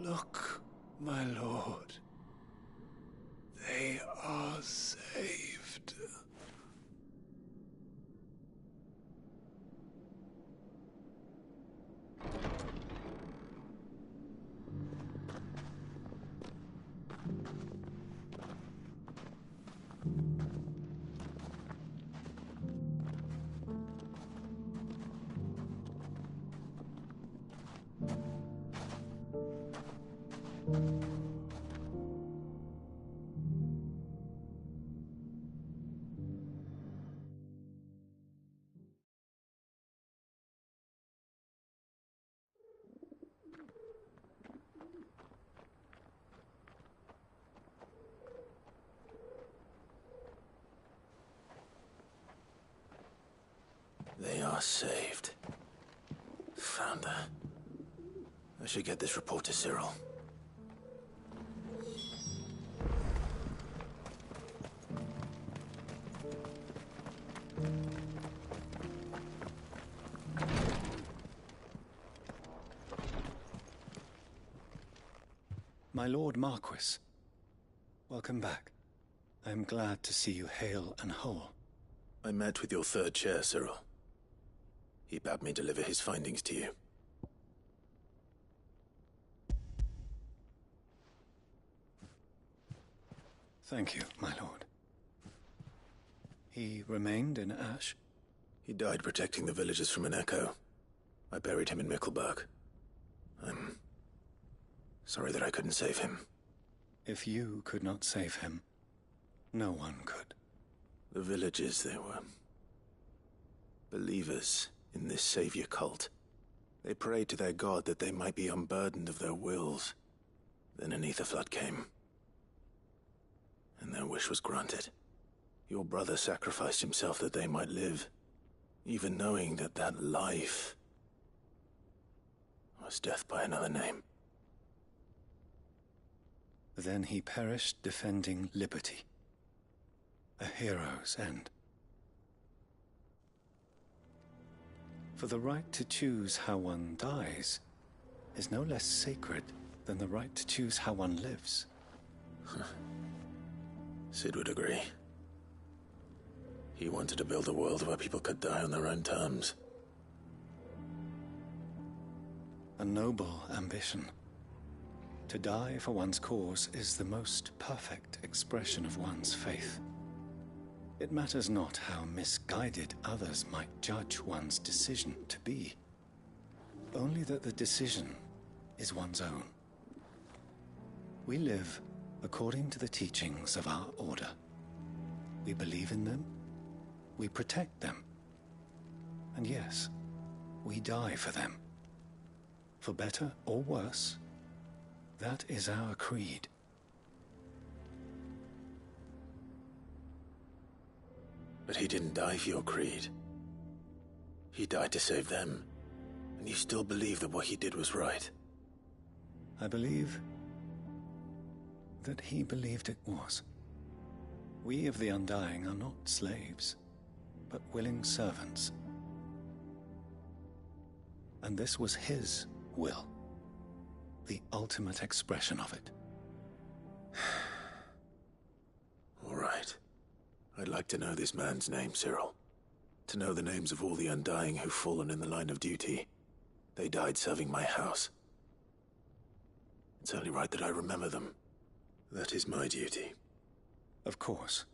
Look, my lord. They are saved. They are saved. Found her. I should get this report to Cyril. My Lord Marquis, welcome back. I am glad to see you hale and whole. I met with your third chair, Cyril. He bade me deliver his findings to you. Thank you, my lord. He remained in Ash? He died protecting the villagers from an echo. I buried him in Mickelberg. I'm sorry that I couldn't save him. If you could not save him, no one could. The villagers, they were believers in this savior cult. They prayed to their god that they might be unburdened of their wills. Then an ether flood came, and their wish was granted. Your brother sacrificed himself that they might live, even knowing that that life was death by another name. Then he perished defending liberty. A hero's end. For the right to choose how one dies is no less sacred than the right to choose how one lives. Sid would agree. He wanted to build a world where people could die on their own terms. A noble ambition. To die for one's cause is the most perfect expression of one's faith. It matters not how misguided others might judge one's decision to be, only that the decision is one's own. We live according to the teachings of our order. We believe in them, we protect them, and yes, we die for them. For better or worse, that is our creed. But he didn't die for your creed. He died to save them, and you still believe that what he did was right. I believe that he believed it was. We of the Undying are not slaves, but willing servants. And this was his will, the ultimate expression of it. All right. I'd like to know this man's name, Cyril. To know the names of all the Undying who've fallen in the line of duty. They died serving my house. It's only right that I remember them. That is my duty. Of course.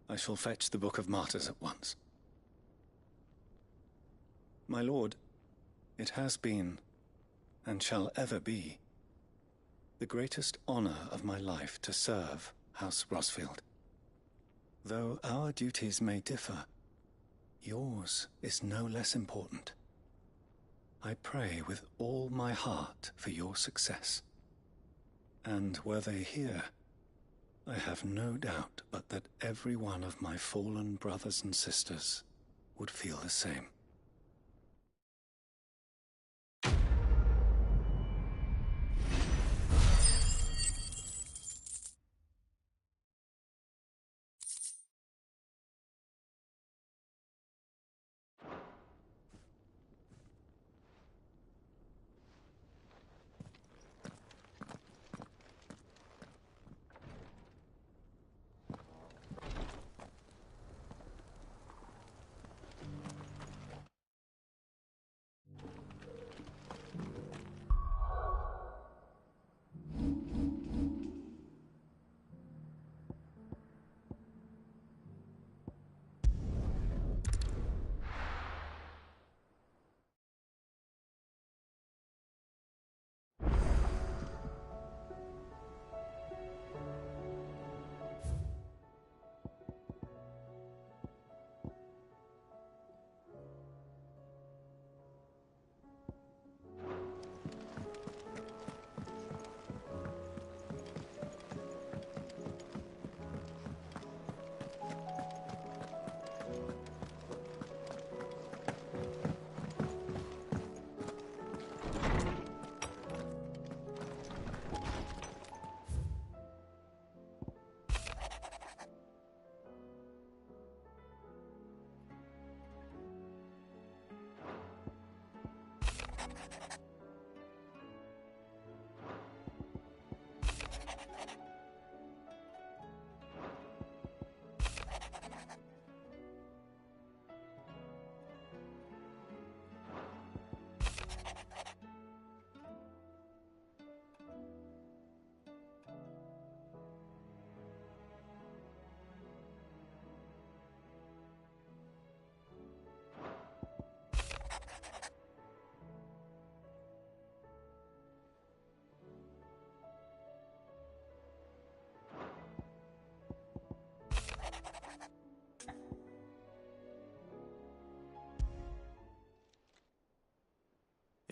I shall fetch the Book of Martyrs at once. My lord, it has been, and shall ever be, the greatest honor of my life to serve House Rosfield. Though our duties may differ, yours is no less important. I pray with all my heart for your success. And were they here, I have no doubt but that every one of my fallen brothers and sisters would feel the same.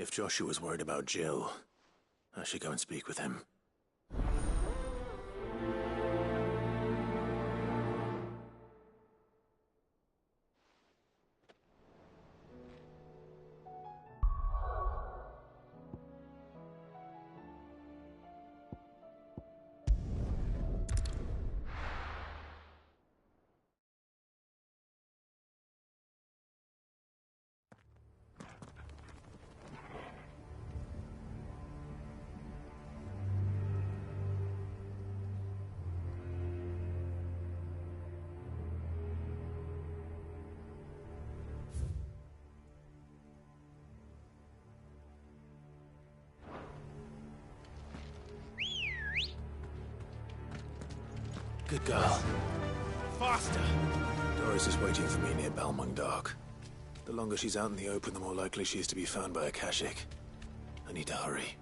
If Joshua's worried about Jill, I should go and speak with him. Good girl. Faster! Doris is waiting for me near Balmung Dock. The longer she's out in the open, the more likely she is to be found by a Kashyyyk. I need to hurry.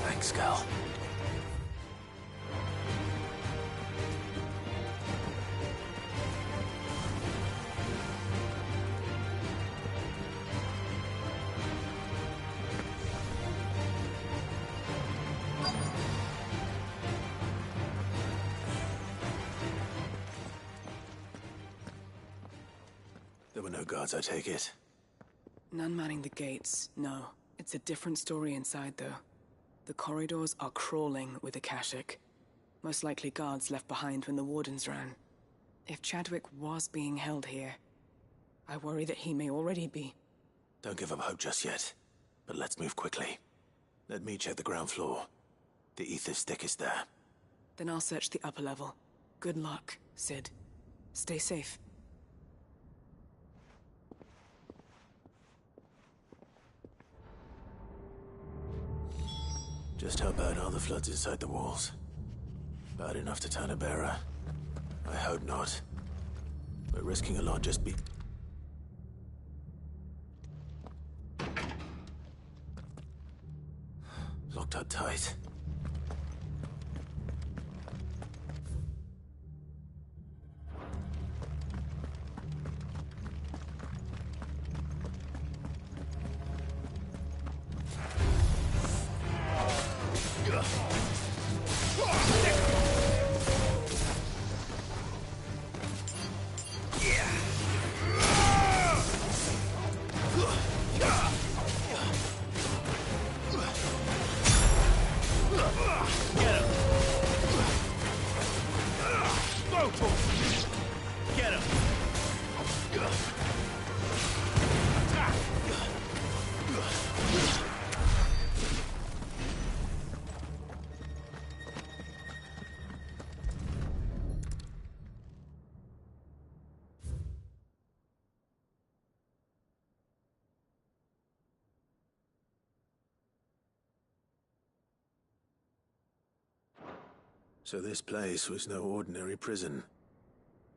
Thanks, Gal. There were no guards, I take it. None manning the gates, no. It's a different story inside, though. The corridors are crawling with the Kashyyyk. Most likely guards left behind when the wardens ran. If Chadwick was being held here, I worry that he may already be. Don't give up hope just yet, but let's move quickly. Let me check the ground floor. The ether's thickest there. Then I'll search the upper level. Good luck, Sid. Stay safe. Just how bad are the floods inside the walls? Bad enough to turn a bearer? I hope not. We're risking a lot just locked up tight. Get him! So this place was no ordinary prison.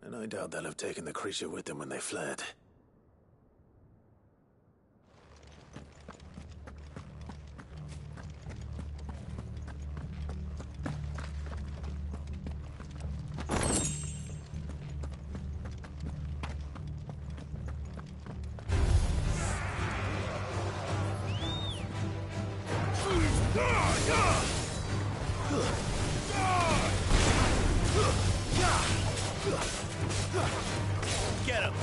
And I doubt they'll have taken the creature with them when they fled. Get him!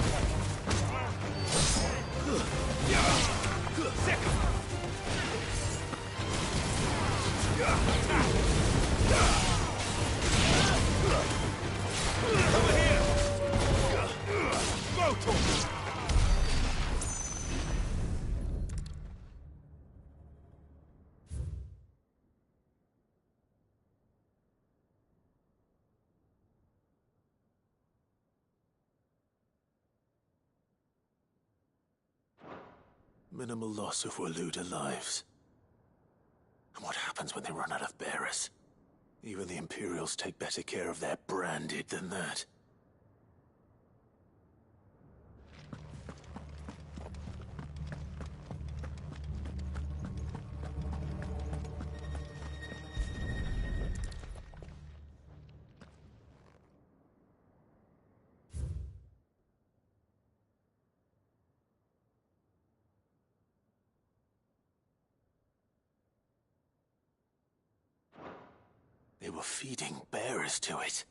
Sick him! Over here! Go to him! Minimal loss of Waluda lives. And what happens when they run out of bearers? Even the Imperials take better care of their branded than that. were feeding bearers to it.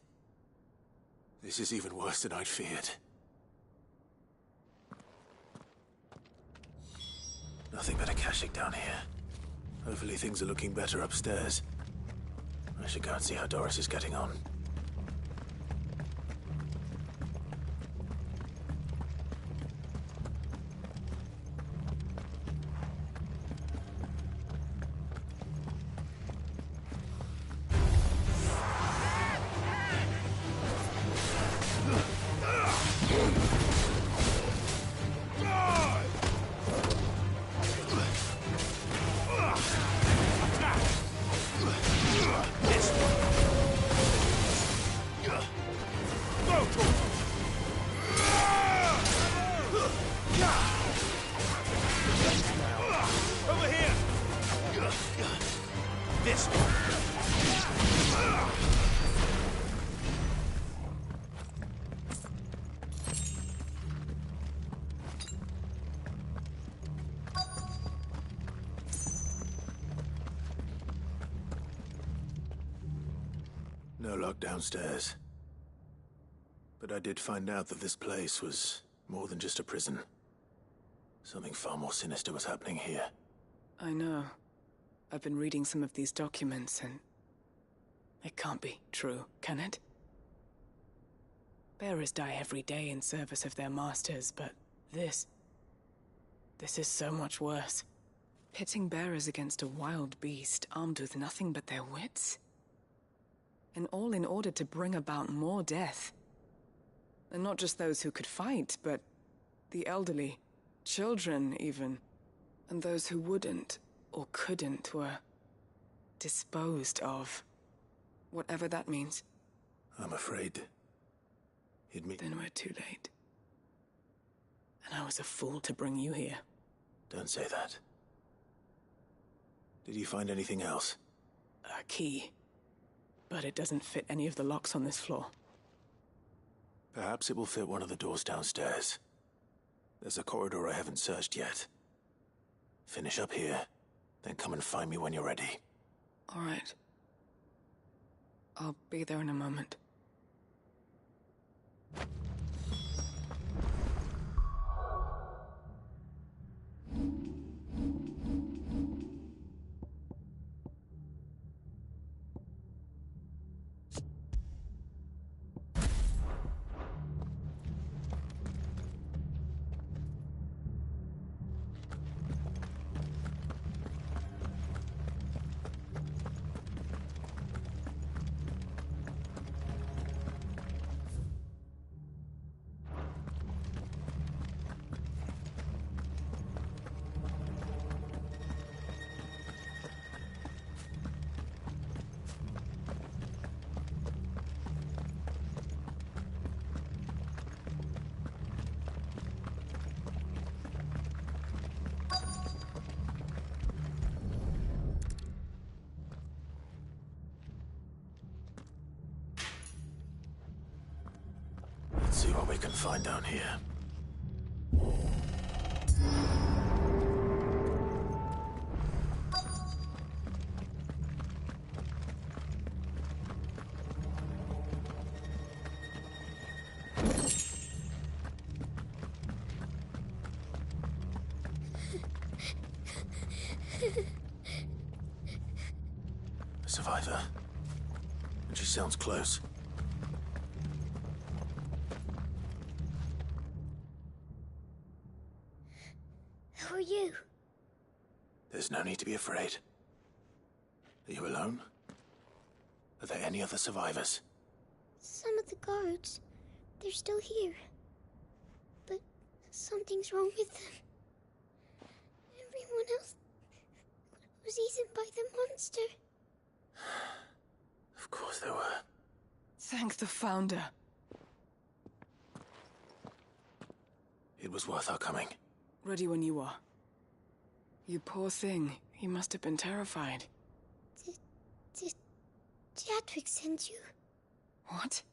This is even worse than I'd feared. Nothing but a Kashyyyk down here. Hopefully things are looking better upstairs. I should go and see how Doris is getting on. Over here! This way. No luck downstairs. But I did find out that this place was more than just a prison. Something far more sinister was happening here. I know. I've been reading some of these documents, and it can't be true, can it? Bearers die every day in service of their masters, but this is so much worse. Pitting bearers against a wild beast armed with nothing but their wits? And all in order to bring about more death. And not just those who could fight, but the elderly, children even. And those who wouldn't or couldn't were disposed of. Whatever that means. I'm afraid Then we're too late. And I was a fool to bring you here. Don't say that. Did you find anything else? A key. But it doesn't fit any of the locks on this floor. Perhaps it will fit one of the doors downstairs. There's a corridor I haven't searched yet. Finish up here, then come and find me when you're ready. All right. I'll be there in a moment. Let's see what we can find down here. A survivor. And she sounds close. Who are you? There's no need to be afraid. Are you alone? Are there any other survivors? Some of the guards. They're still here. But something's wrong with them. Everyone else was eaten by the monster. Of course there were. Thank the Founder. It was worth our coming. Ready when you are. You poor thing. He must have been terrified. Did ㅍㅍ send you? What?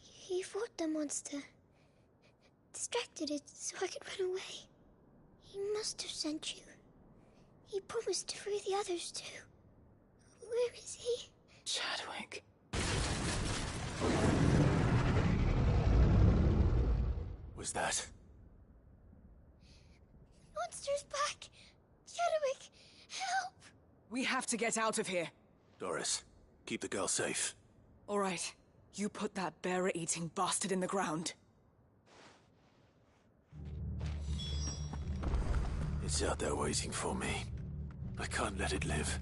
He fought the monster. Distracted it so I could run away. He must have sent you. He promised to free the others too. Where is We have to get out of here. Doris, keep the girl safe. All right. You put that bearer-eating bastard in the ground. It's out there waiting for me. I can't let it live.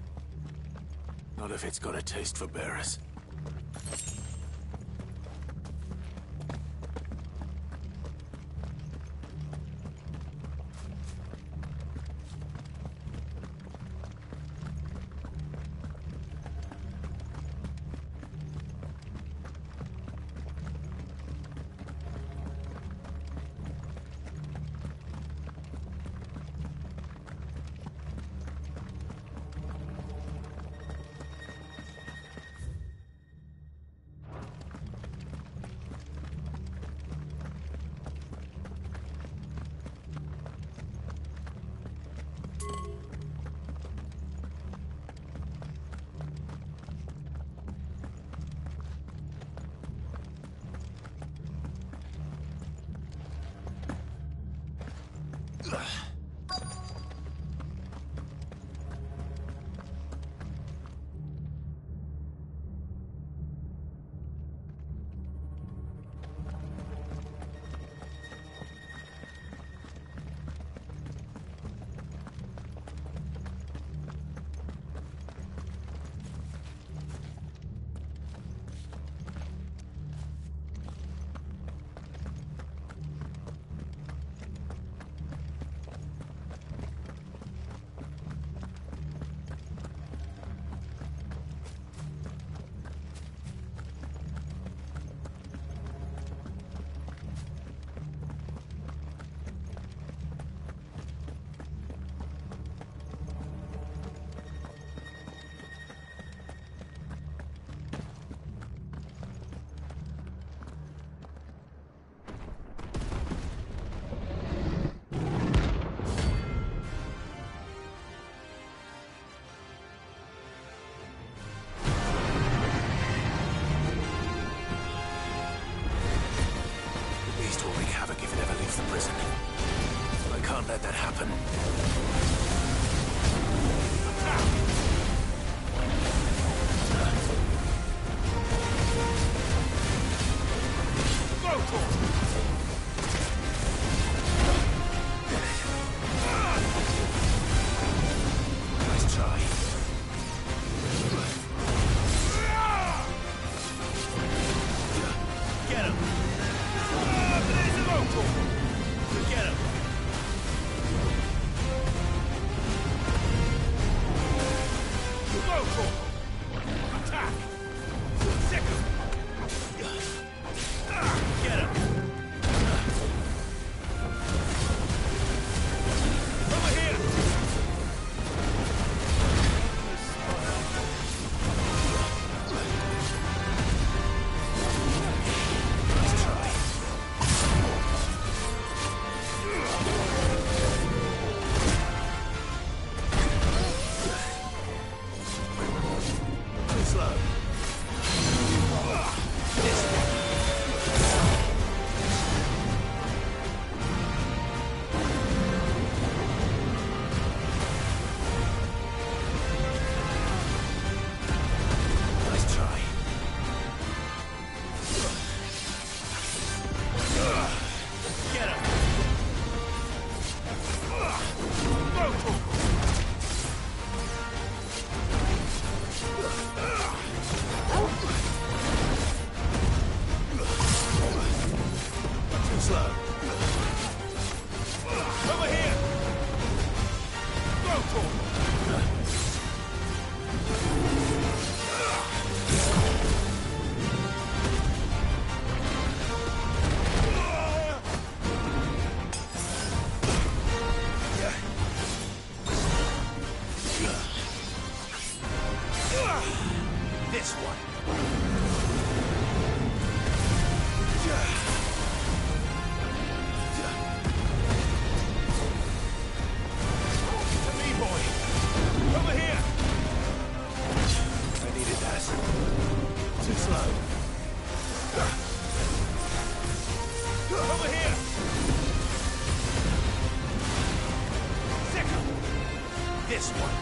Not if it's got a taste for bearers. Let that happen. Nice try. Get him! Get him! Attack! Second! Get him! Over here! Nice try. Slow. Nice try. Get him! Too slow. Over here! Go for him! This one. To me, boy! Over here! I needed that. Too slow. Over here! Second! This one.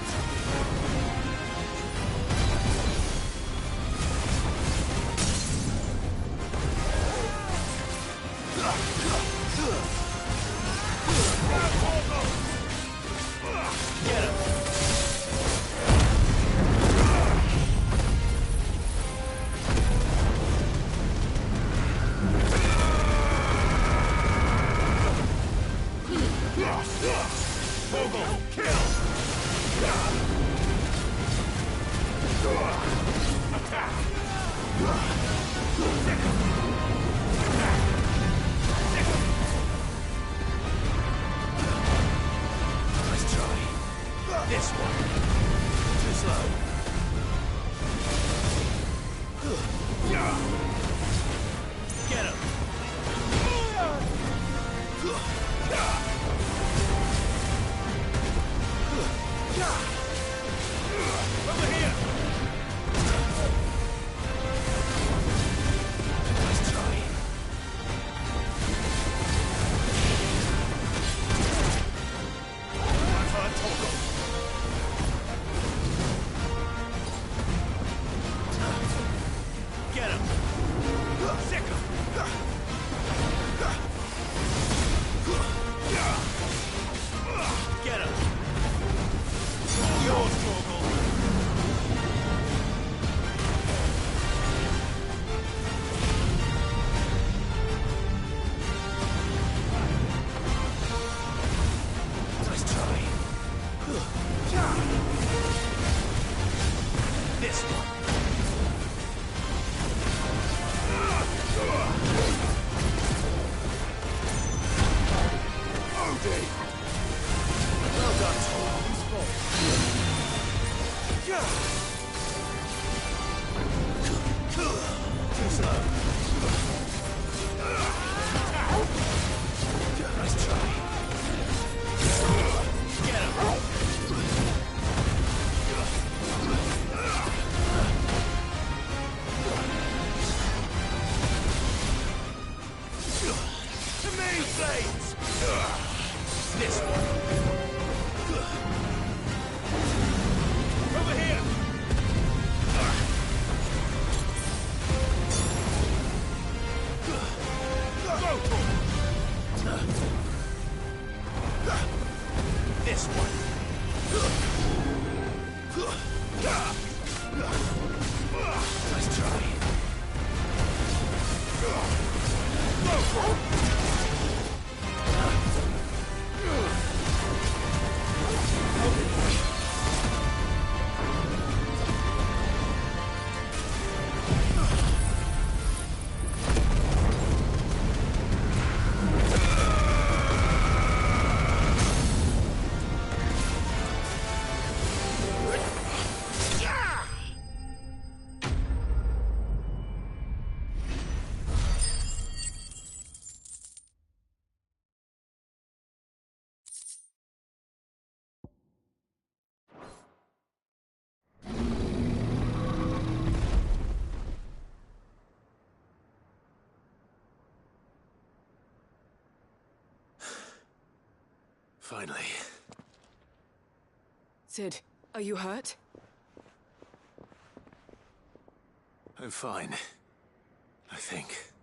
This one. Over here! Go for it! This one. Let's try. Go for it! Finally. Sid, are you hurt? I'm fine. I think.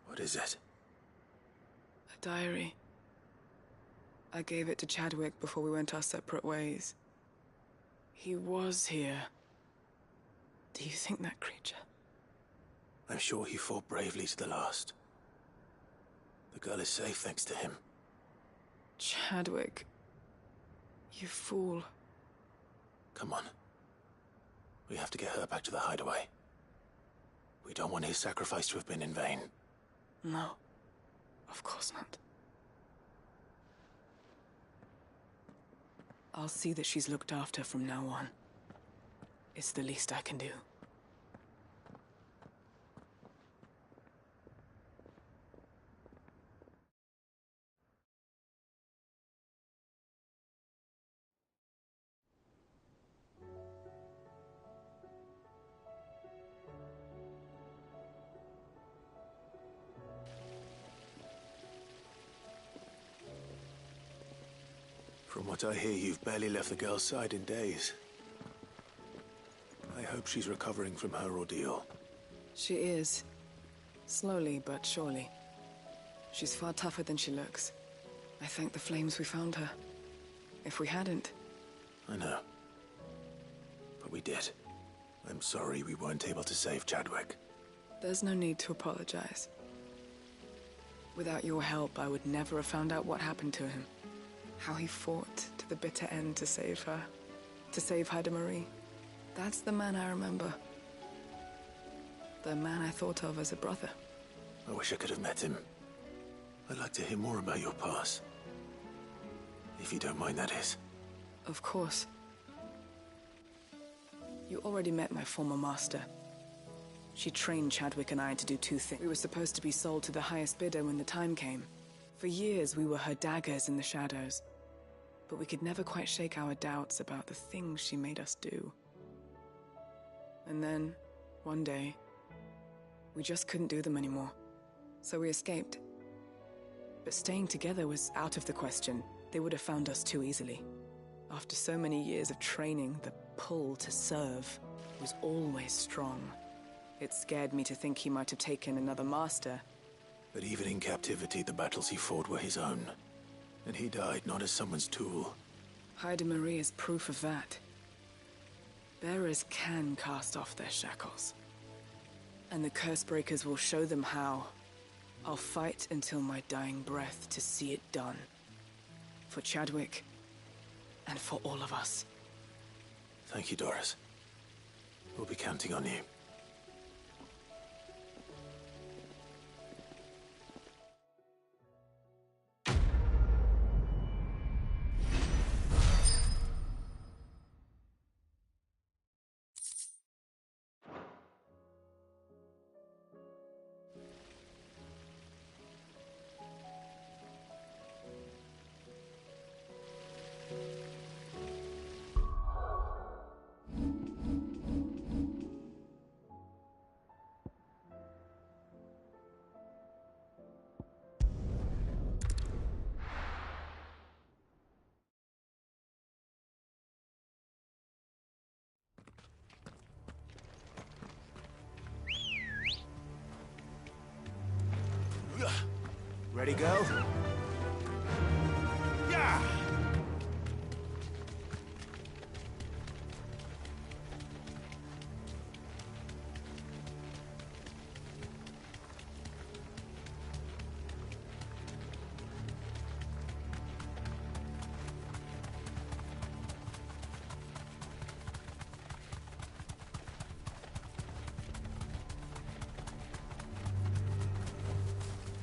What is it? A diary. I gave it to Chadwick before we went our separate ways. He was here. Do you think that creature? I'm sure he fought bravely to the last. The girl is safe thanks to him. Chadwick. You fool. Come on. We have to get her back to the hideaway. We don't want his sacrifice to have been in vain. No. Of course not. I'll see that she's looked after from now on. It's the least I can do. From what I hear, you've barely left the girl's side in days. I hope she's recovering from her ordeal. She is. Slowly but surely. She's far tougher than she looks. I thank the flames we found her. If we hadn't... I know. But we did. I'm sorry we weren't able to save Chadwick. There's no need to apologize. Without your help, I would never have found out what happened to him. How he fought to the bitter end to save her. To save Marie. That's the man I remember. The man I thought of as a brother. I wish I could have met him. I'd like to hear more about your past. If you don't mind, that is. Of course. You already met my former master. She trained Chadwick and I to do two things. We were supposed to be sold to the highest bidder when the time came. For years, we were her daggers in the shadows. But we could never quite shake our doubts about the things she made us do. And then, one day, we just couldn't do them anymore. So we escaped. But staying together was out of the question. They would have found us too easily. After so many years of training, the pull to serve was always strong. It scared me to think he might have taken another master. But even in captivity, the battles he fought were his own. And he died not as someone's tool. Marie is proof of that. Bearers can cast off their shackles. And the Cursebreakers will show them how. I'll fight until my dying breath to see it done. For Chadwick, and for all of us. Thank you, Doris. We'll be counting on you. Ready, girl? Yeah!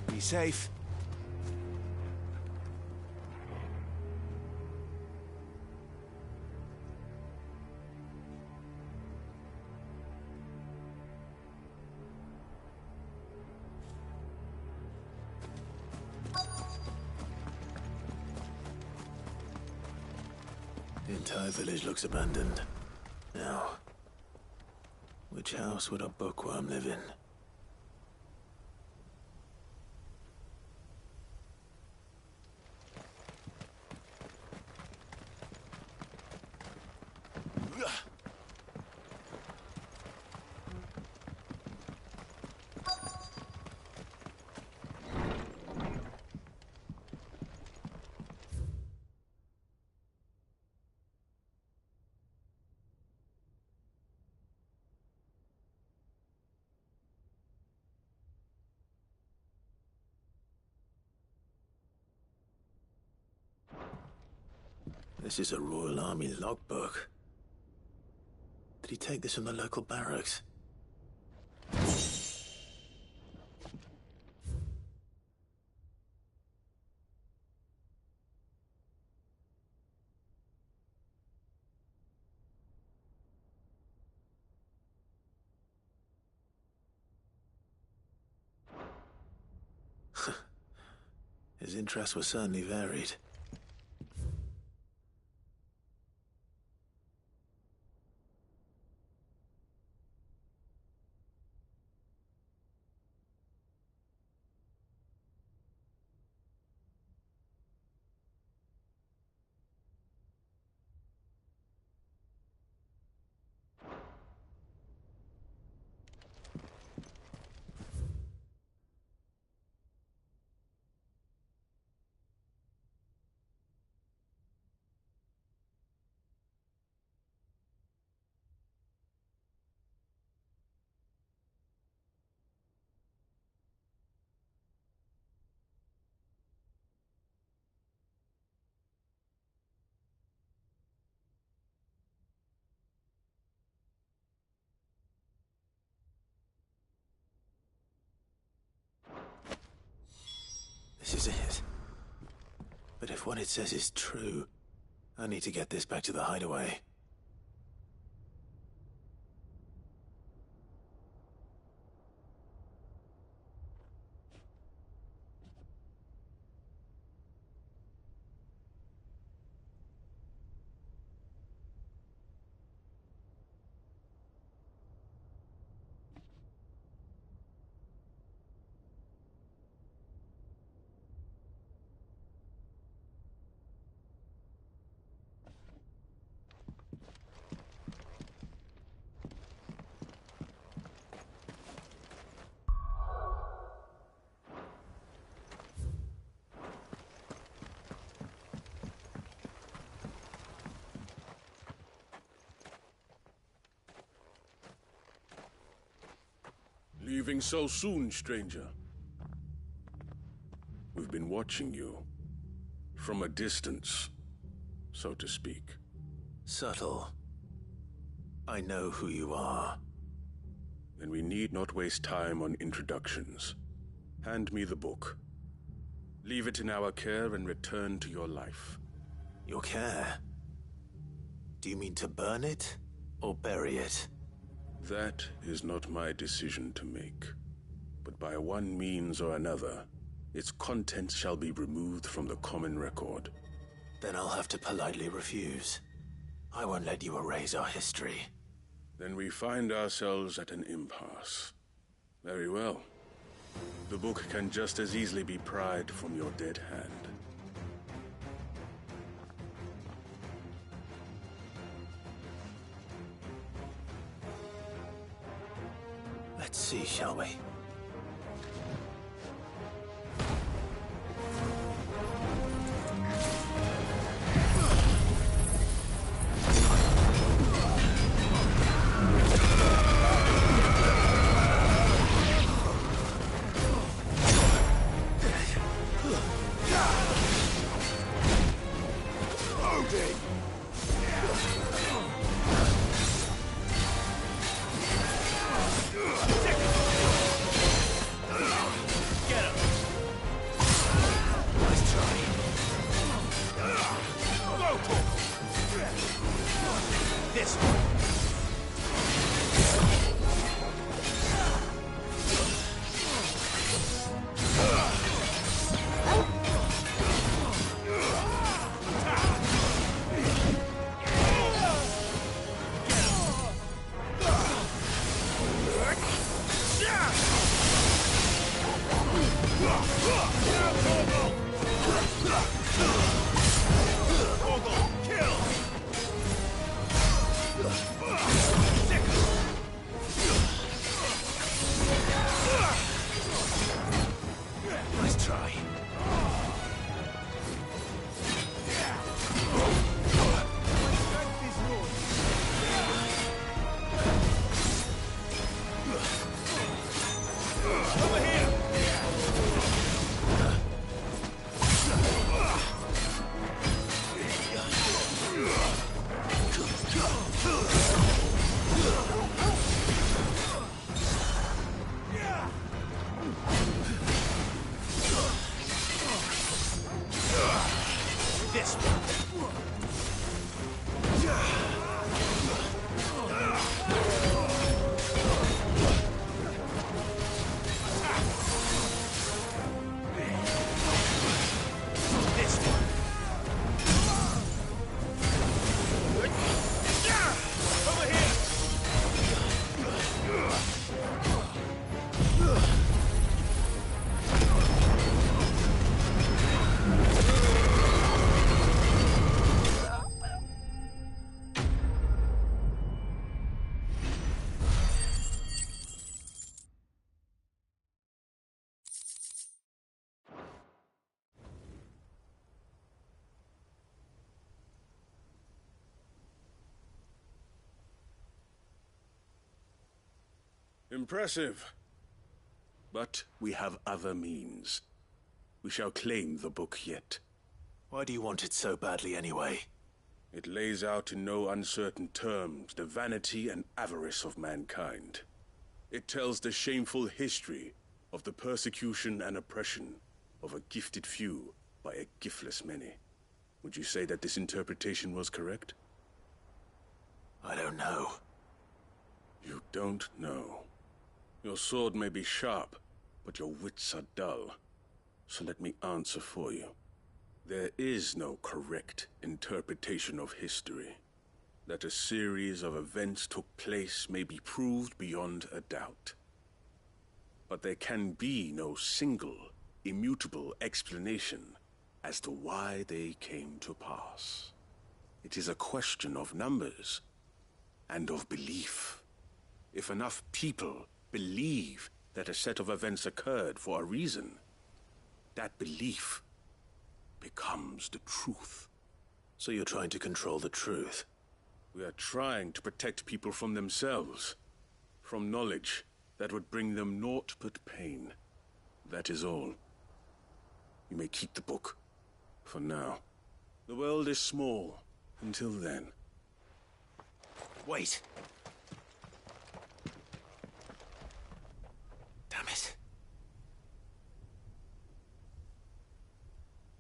Be safe. The entire village looks abandoned. Now, which house would a bookworm live in? This is a Royal Army logbook. Did he take this from the local barracks? His interests were certainly varied. This is it. But if what it says is true, I need to get this back to the hideaway. Leaving so soon, stranger? We've been watching you. From a distance, so to speak. Subtle. I know who you are. Then we need not waste time on introductions. Hand me the book. Leave it in our care and return to your life. Your care? Do you mean to burn it or bury it? That is not my decision to make. But by one means or another, its contents shall be removed from the common record. Then I'll have to politely refuse. I won't let you erase our history. Then we find ourselves at an impasse. Very well. The book can just as easily be pried from your dead hand. Let's see, shall we? Impressive. But we have other means. We shall claim the book yet. Why do you want it so badly anyway? It lays out in no uncertain terms the vanity and avarice of mankind. It tells the shameful history of the persecution and oppression of a gifted few by a giftless many. Would you say that this interpretation was correct? I don't know. You don't know. Your sword may be sharp, but your wits are dull. So let me answer for you. There is no correct interpretation of history. That a series of events took place may be proved beyond a doubt. But there can be no single, immutable explanation as to why they came to pass. It is a question of numbers and of belief. If enough people believe that a set of events occurred for a reason, that belief becomes the truth. So you're trying to control the truth? We are trying to protect people from themselves, from knowledge that would bring them naught but pain. That is all. You may keep the book, for now. The world is small, until then. Wait! Damn it.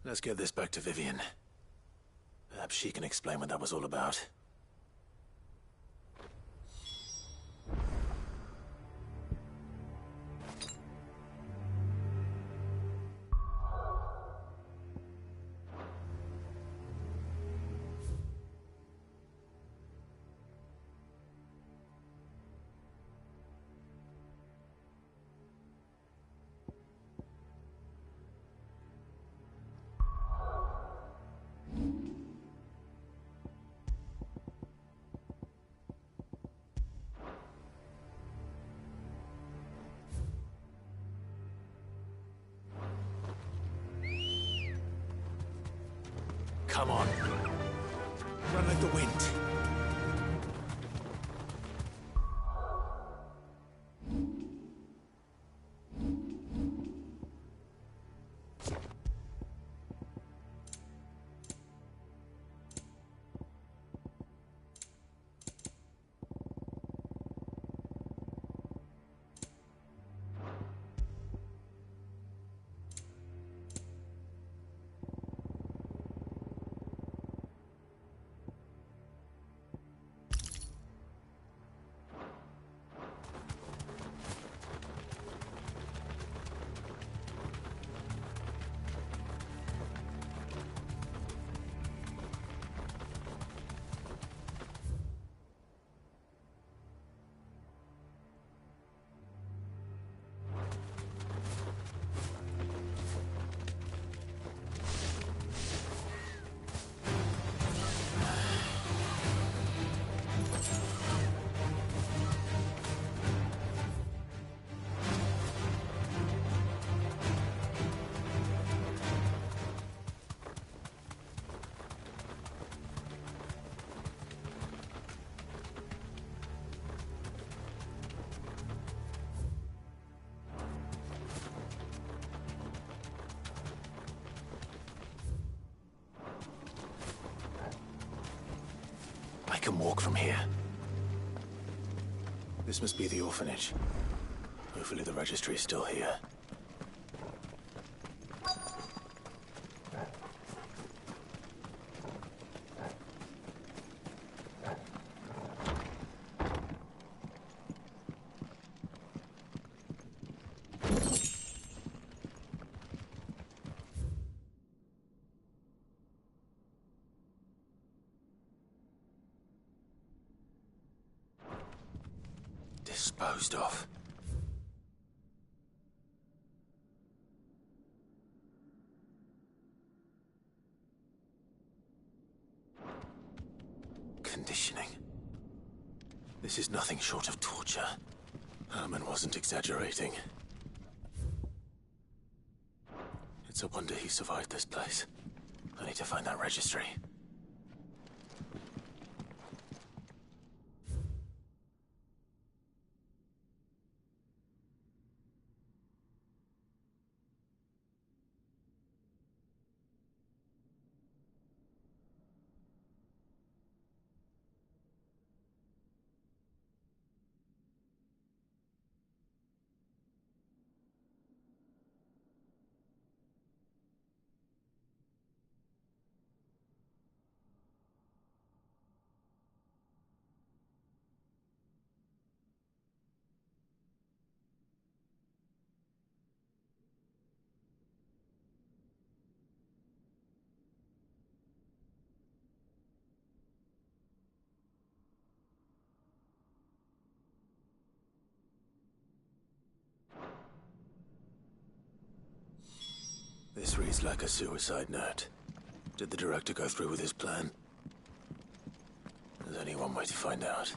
Let's get this back to Vivian. Perhaps she can explain what that was all about. Come on. Run like the wind. can walk from here. This must be the orphanage. Hopefully the registry is still here. Disposed of. Conditioning. This is nothing short of torture. Herman wasn't exaggerating. It's a wonder he survived this place. I need to find that registry. This reads like a suicide note. Did the director go through with his plan? There's only one way to find out.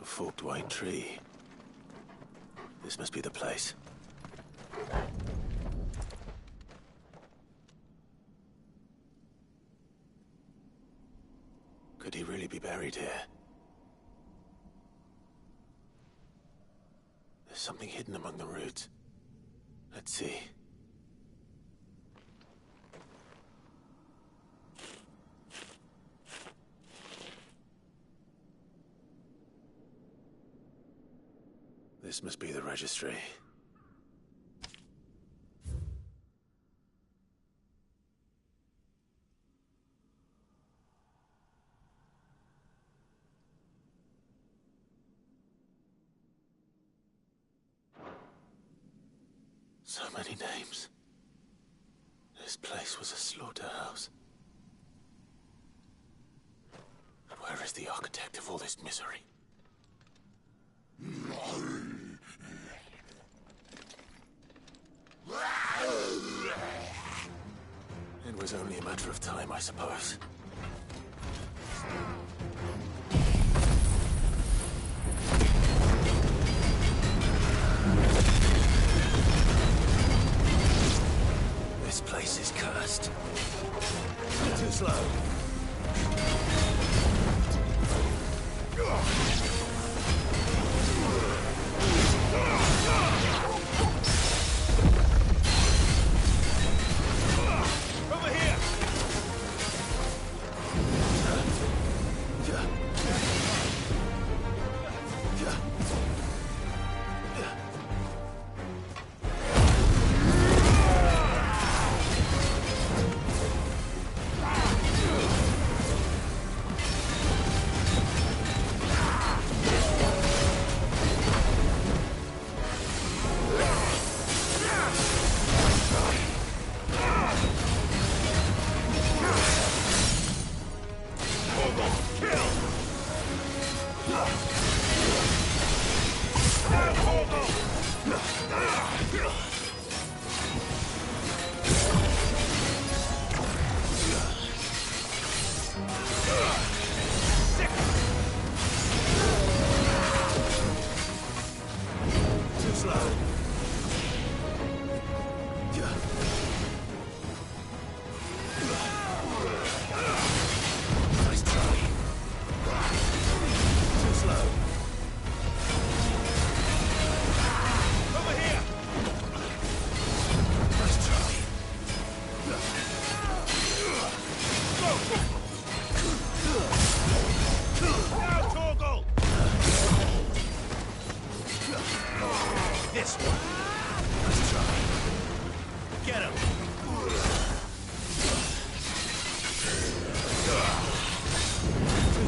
A forked white tree. This must be the place. Could he really be buried here? There's something hidden among the roots. Let's see. This must be the registry. So many names. This place was a slaughterhouse. And where is the architect of all this misery? It was only a matter of time, I suppose. This place is cursed. Too slow.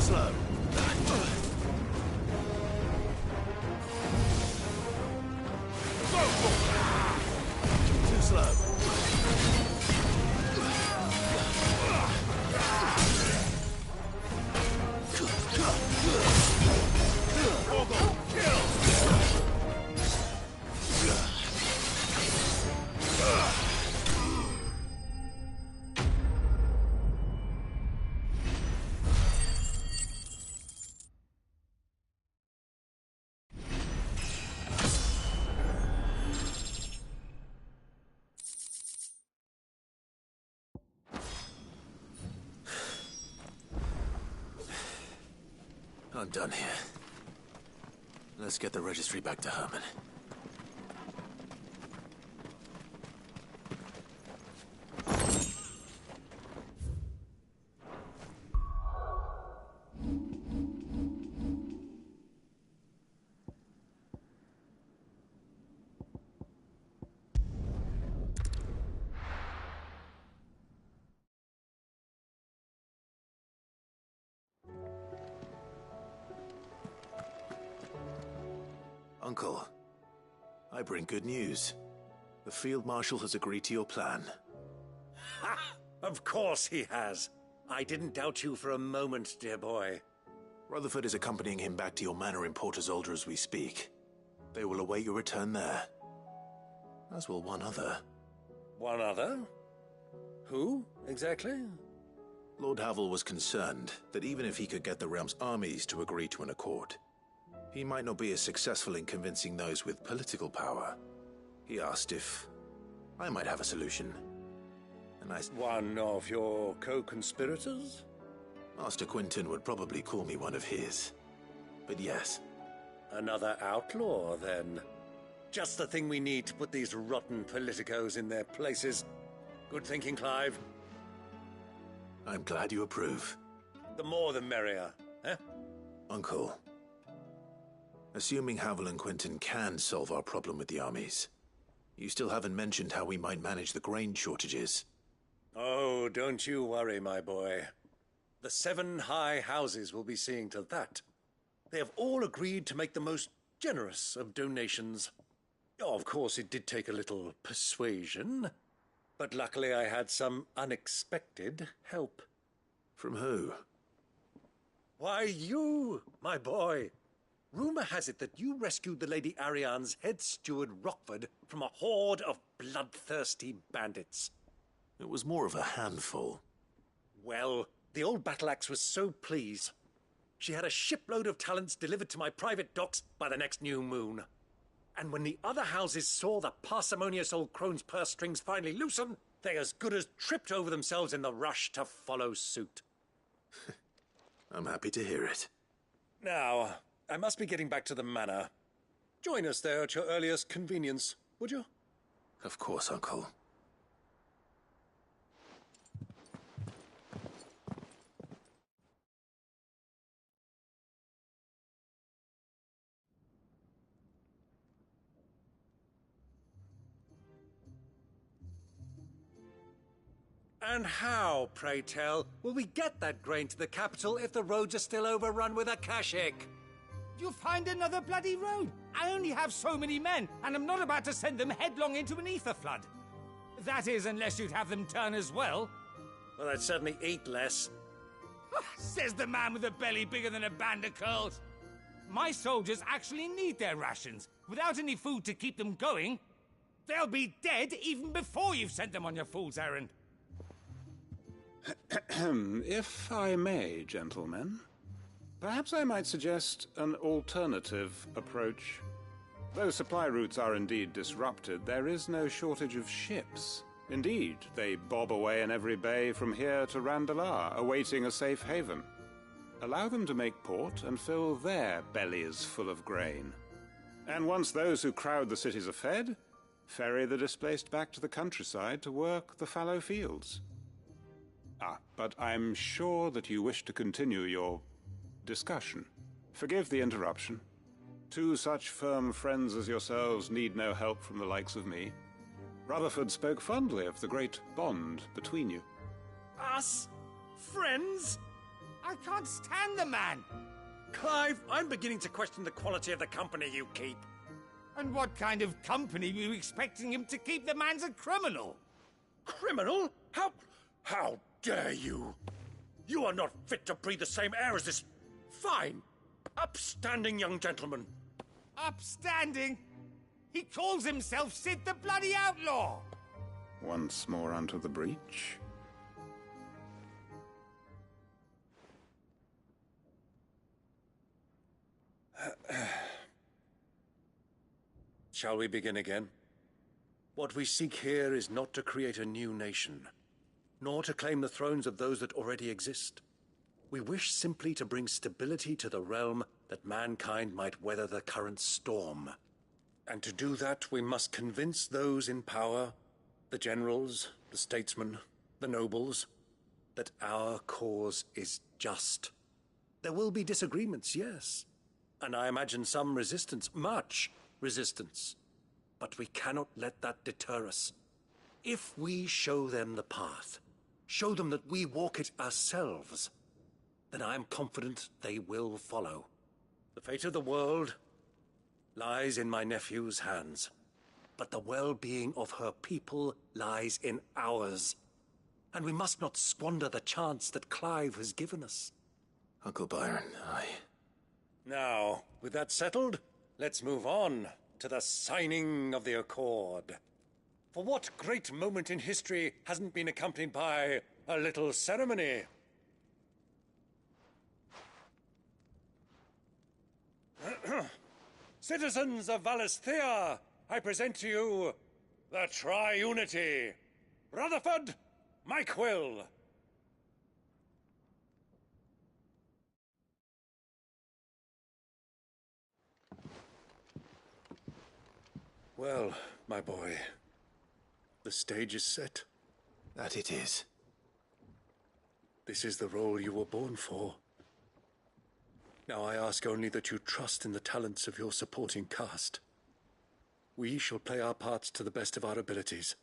slow. Too slow. I'm done here. Let's get the registry back to Herman. Uncle, I bring good news. The Field Marshal has agreed to your plan. Ha! Of course he has. I didn't doubt you for a moment, dear boy. Rutherford is accompanying him back to your manor in Port Isolde as we speak. They will await your return there. As will one other. One other? Who, exactly? Lord Havel was concerned that even if he could get the realm's armies to agree to an accord, he might not be as successful in convincing those with political power. He asked if I might have a solution. And I... One of your co-conspirators? Master Quinton would probably call me one of his. But yes. Another outlaw, then. Just the thing we need to put these rotten politicos in their places. Good thinking, Clive. I'm glad you approve. The more the merrier, eh? Uncle, assuming Havel and Quinton can solve our problem with the armies, you still haven't mentioned how we might manage the grain shortages. Oh, don't you worry, my boy. The 7 high houses will be seeing to that. They have all agreed to make the most generous of donations. Oh, of course, it did take a little persuasion, but luckily I had some unexpected help. From who? Why, you, my boy. Rumor has it that you rescued the Lady Ariane's head steward Rockford from a horde of bloodthirsty bandits. It was more of a handful. Well, the old battle-axe was so pleased. She had a shipload of talents delivered to my private docks by the next new moon. And when the other houses saw the parsimonious old crone's purse strings finally loosen, they as good as tripped over themselves in the rush to follow suit. I'm happy to hear it. Now, I must be getting back to the manor. Join us there at your earliest convenience, would you? Of course, Uncle. And how, pray tell, will we get that grain to the capital if the roads are still overrun with akashic? You'll find another bloody road. I only have so many men, and I'm not about to send them headlong into an ether flood. That is, unless you'd have them turn as well. Well, I'd certainly eat less. Says the man with a belly bigger than a band of curls. My soldiers actually need their rations. Without any food to keep them going, they'll be dead even before you've sent them on your fool's errand. If I may, gentlemen, perhaps I might suggest an alternative approach. Though supply routes are indeed disrupted, there is no shortage of ships. Indeed, they bob away in every bay from here to Randalar, awaiting a safe haven. Allow them to make port and fill their bellies full of grain. And once those who crowd the cities are fed, ferry the displaced back to the countryside to work the fallow fields. But I'm sure that you wish to continue your discussion. Forgive the interruption. 2 such firm friends as yourselves need no help from the likes of me. Rutherford spoke fondly of the great bond between you. Us? Friends? I can't stand the man. Clive, I'm beginning to question the quality of the company you keep. And what kind of company were you expecting him to keep? The man's a criminal. Criminal? How dare you? You are not fit to breathe the same air as this fine, upstanding young gentleman. Upstanding? He calls himself Sid the Bloody Outlaw. Once more onto the breach. Shall we begin again? What we seek here is not to create a new nation, nor to claim the thrones of those that already exist. We wish simply to bring stability to the realm that mankind might weather the current storm. And to do that, we must convince those in power, the generals, the statesmen, the nobles, that our cause is just. There will be disagreements, yes. And I imagine some resistance, much resistance. But we cannot let that deter us. If we show them the path, show them that we walk it ourselves, then I am confident they will follow. The fate of the world lies in my nephew's hands, but the well-being of her people lies in ours. And we must not squander the chance that Clive has given us. Uncle Byron, Now, with that settled, let's move on to the signing of the Accord. For what great moment in history hasn't been accompanied by a little ceremony? Citizens of Valisthea, I present to you the Triunity. Rutherford, Mike Will. Well, my boy, the stage is set. that it is. This is the role you were born for. Now I ask only that you trust in the talents of your supporting cast. We shall play our parts to the best of our abilities,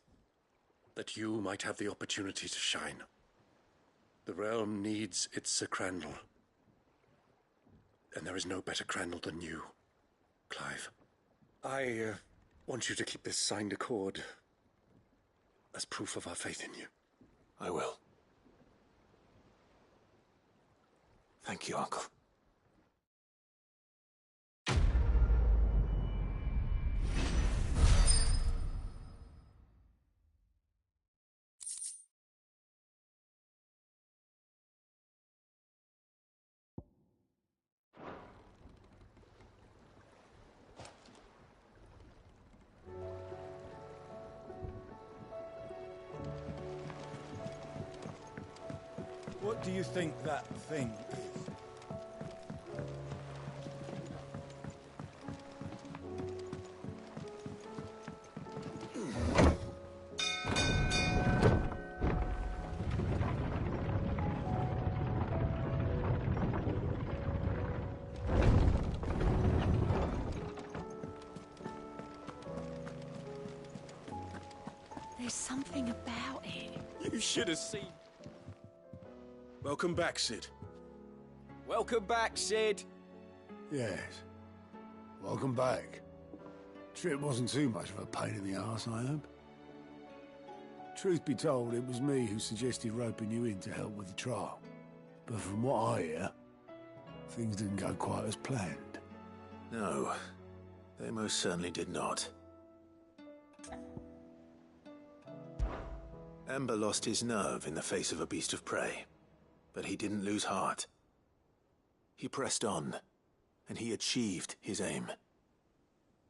that you might have the opportunity to shine. The realm needs its Sir Crandall. And there is no better Crandall than you, Clive. I want you to keep this signed accord as proof of our faith in you. I will. Thank you, Uncle. What do you think that thing is? There's something about it. You should have seen. Welcome back, Sid. Welcome back, Sid. Yes. Welcome back. Trip wasn't too much of a pain in the arse, I hope. Truth be told, it was me who suggested roping you in to help with the trial. But from what I hear, things didn't go quite as planned. No, they most certainly did not. Ember lost his nerve in the face of a beast of prey, but he didn't lose heart. He pressed on, and he achieved his aim.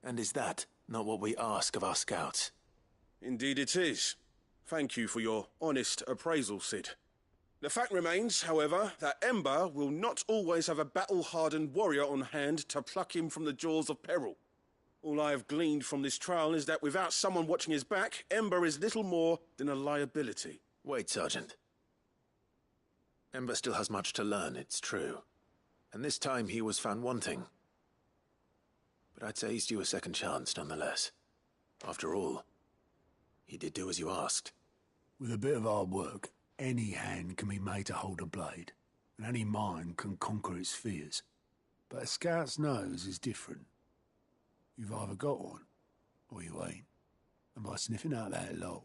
And is that not what we ask of our scouts? Indeed it is. Thank you for your honest appraisal, Sid. The fact remains, however, that Ember will not always have a battle-hardened warrior on hand to pluck him from the jaws of peril. All I have gleaned from this trial is that without someone watching his back, Ember is little more than a liability. Wait, Sergeant. Ember still has much to learn, it's true. And this time he was found wanting. But I'd say he's due a second chance, nonetheless. After all, he did do as you asked. With a bit of hard work, any hand can be made to hold a blade. and any mind can conquer its fears. But a scout's nose is different. You've either got one, or you ain't. And by sniffing out that log,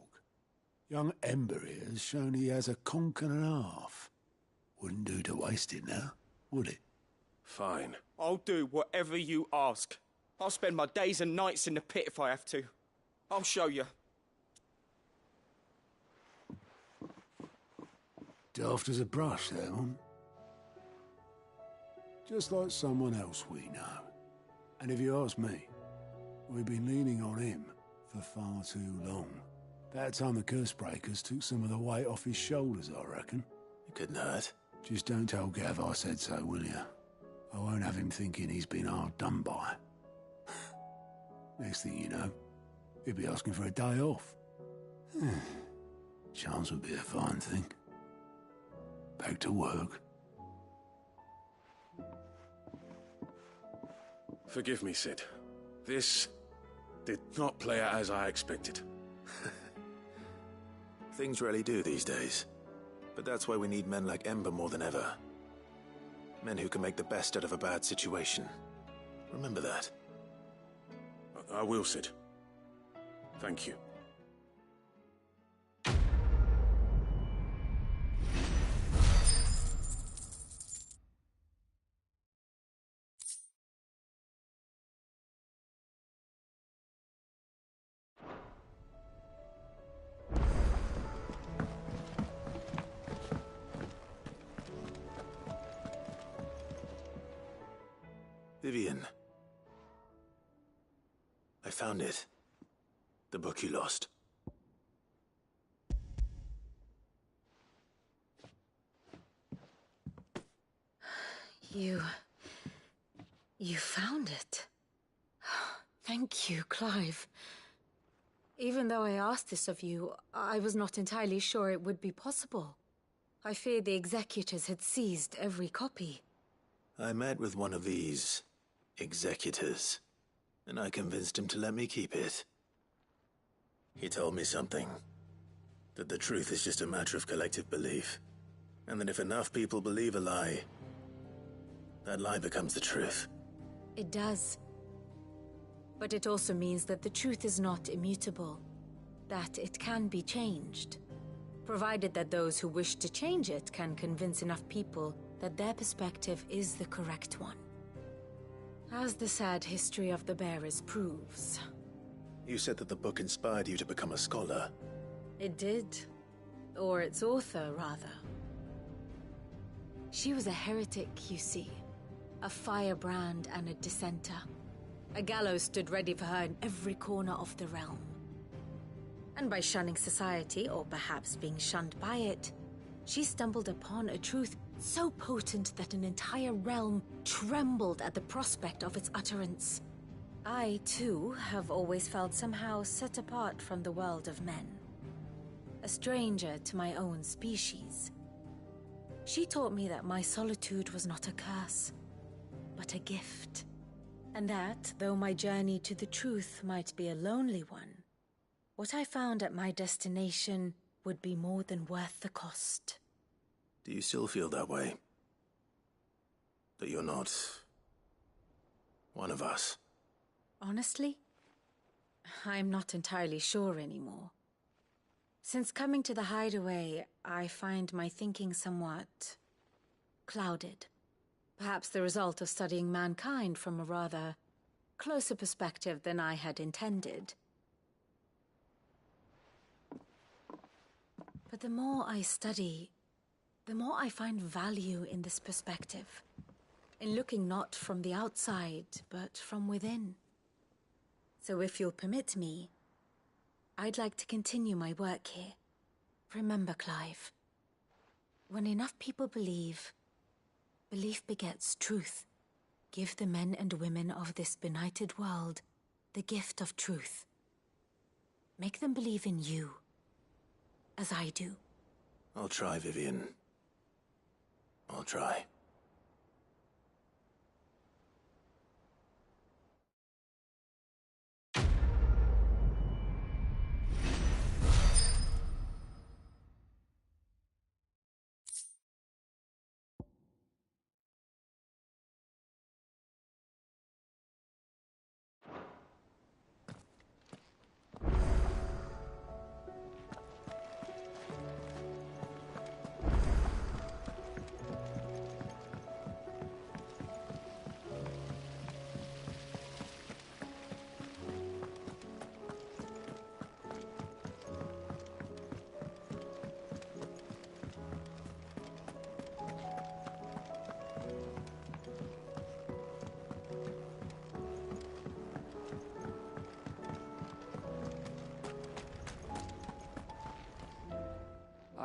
young Ember here has shown he has a conch and a half. Wouldn't do to waste it now, would it? Fine. I'll do whatever you ask. I'll spend my days and nights in the pit if I have to. I'll show you. Daft as a brush, that one. Just like someone else we know. And if you ask me, we've been leaning on him for far too long. That time the Cursebreakers took some of the weight off his shoulders, I reckon. It couldn't hurt. Just don't tell Gav I said so, will you? I won't have him thinking he's been hard done by. Next thing you know, he'll be asking for a day off. Chance would be a fine thing. Back to work. Forgive me, Sid. This did not play out as I expected. Things rarely do these days. But that's why we need men like Ember more than ever. Men who can make the best out of a bad situation. Remember that. I will, Sid. Thank you. Vivian. I found it. The book you lost. You found it. Thank you, Clive. Even though I asked this of you, I was not entirely sure it would be possible. I feared the executors had seized every copy. I met with one of these executors, and I convinced him to let me keep it. He told me something. That the truth is just a matter of collective belief. And that if enough people believe a lie, that lie becomes the truth. It does. But it also means that the truth is not immutable. That it can be changed. Provided that those who wish to change it can convince enough people that their perspective is the correct one. As the sad history of the Bearers proves. You said that the book inspired you to become a scholar. It did. Or its author, rather. She was a heretic, you see. A firebrand and a dissenter. A gallows stood ready for her in every corner of the realm. And by shunning society, or perhaps being shunned by it, she stumbled upon a truth so potent that an entire realm trembled at the prospect of its utterance. I, too, have always felt somehow set apart from the world of men. A stranger to my own species. She taught me that my solitude was not a curse, but a gift. And that, though my journey to the truth might be a lonely one, what I found at my destination would be more than worth the cost. Do you still feel that way? That you're not one of us? Honestly, I'm not entirely sure anymore. Since coming to the hideaway, I find my thinking somewhat clouded. Perhaps the result of studying mankind from a rather closer perspective than I had intended. But the more I study, the more I find value in this perspective. In looking not from the outside, but from within. So if you'll permit me, I'd like to continue my work here. Remember, Clive, when enough people believe, belief begets truth. Give the men and women of this benighted world the gift of truth. Make them believe in you, as I do. I'll try, Vivian. I'll try.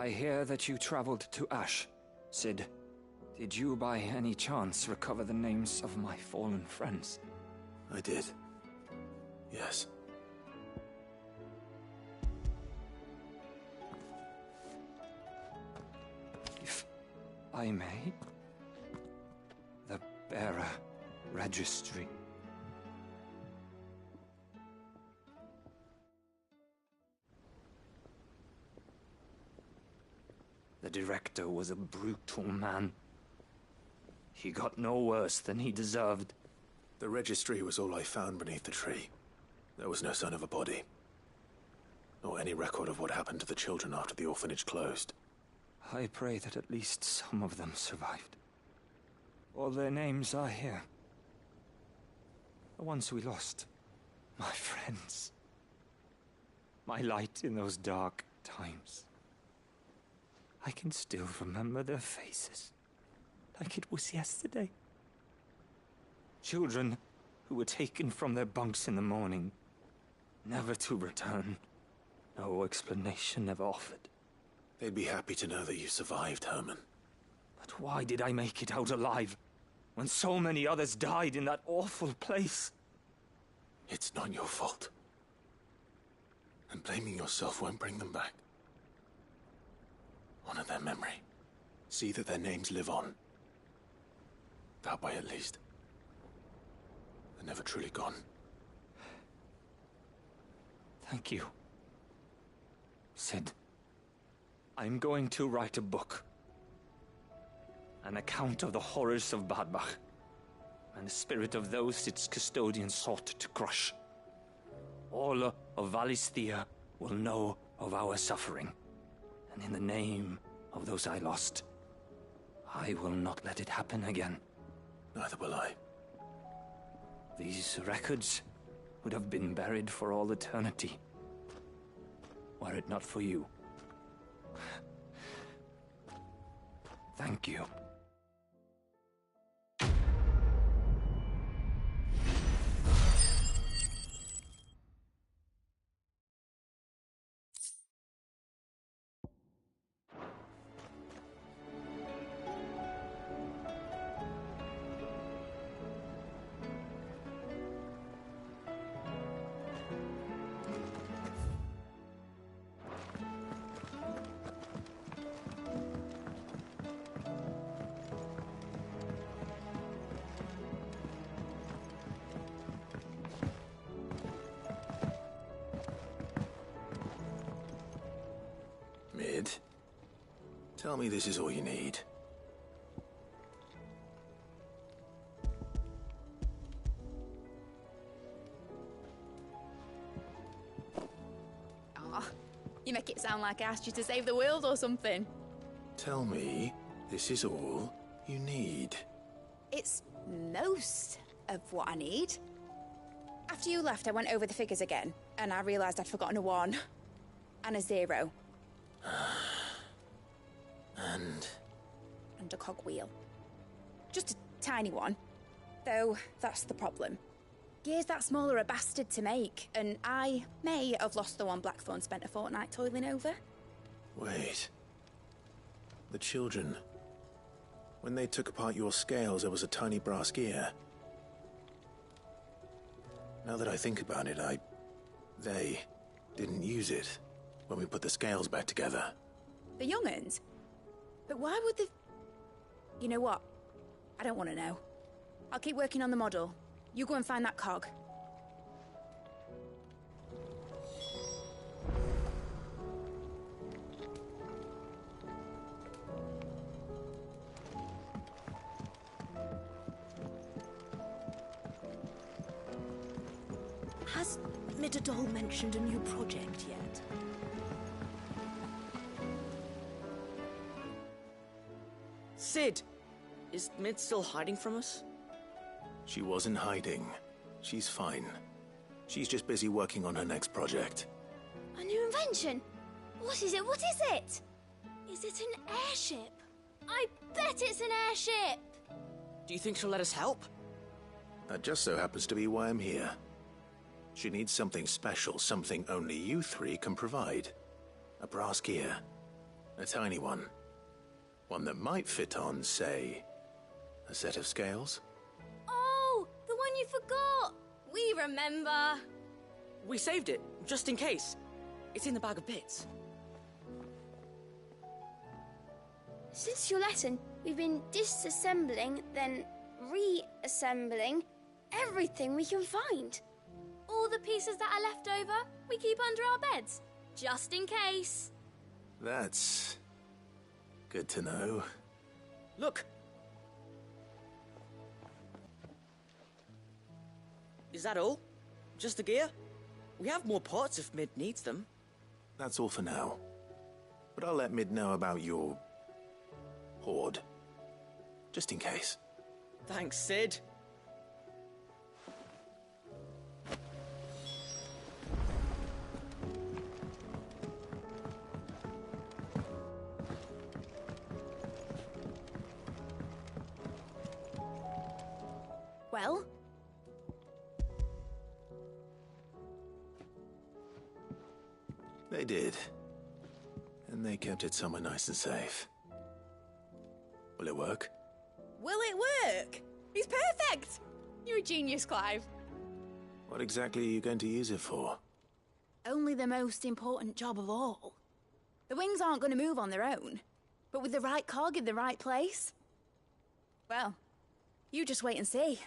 I hear that you traveled to Ash. Sid, did you by any chance recover the names of my fallen friends? I did. Yes. If I may, the bearer registry. The director was a brutal man. He got no worse than he deserved. The registry was all I found beneath the tree. There was no sign of a body. Nor any record of what happened to the children after the orphanage closed. I pray that at least some of them survived. All their names are here. The ones we lost. My friends. My light in those dark times. I can still remember their faces, like it was yesterday. Children who were taken from their bunks in the morning, never to return. No explanation ever offered. They'd be happy to know that you survived, Herman. But why did I make it out alive, when so many others died in that awful place? It's not your fault. And blaming yourself won't bring them back. Honor their memory. See that their names live on. That way, at least. They're never truly gone. Thank you. Sid, I'm going to write a book. An account of the horrors of Badbach, and the spirit of those its custodians sought to crush. All of Valisthea will know of our suffering. And in the name of those I lost, I will not let it happen again. Neither will I. These records would have been buried for all eternity, were it not for you. Thank you. Tell me this is all you need. Aw, you make it sound like I asked you to save the world or something. Tell me this is all you need. It's most of what I need. After you left, I went over the figures again, and I realised I'd forgotten a 1 and a 0. And a cogwheel. Just a tiny one. Though, that's the problem. Gears that small are a bastard to make, and I may have lost the one Blackthorn spent a fortnight toiling over. Wait. The children. When they took apart your scales, there was a tiny brass gear. Now that I think about it, they didn't use it when we put the scales back together. The young'uns? But why would the... You know what? I don't want to know. I'll keep working on the model. You go and find that cog. Has Midadol mentioned a new project yet? Sid! Is Mid still hiding from us? She wasn't hiding. She's fine. She's just busy working on her next project. A new invention? What is it? What is it? Is it an airship? I bet it's an airship! Do you think she'll let us help? That just so happens to be why I'm here. She needs something special, something only you 3 can provide. A brass gear. A tiny one. One that might fit on, say, a set of scales? Oh, the one you forgot! We remember! We saved it, just in case. It's in the bag of bits. Since your lesson, we've been disassembling, then reassembling everything we can find. All the pieces that are left over, we keep under our beds, just in case. That's good to know. Look! Is that all? Just the gear? We have more parts if Mid needs them. That's all for now. But I'll let Mid know about your hoard. Just in case. Thanks, Sid. Well? They did. And they kept it somewhere nice and safe. Will it work? Will it work? He's perfect! You're a genius, Clive. What exactly are you going to use it for? Only the most important job of all. The wings aren't going to move on their own. But with the right cog in the right place... well, you just wait and see.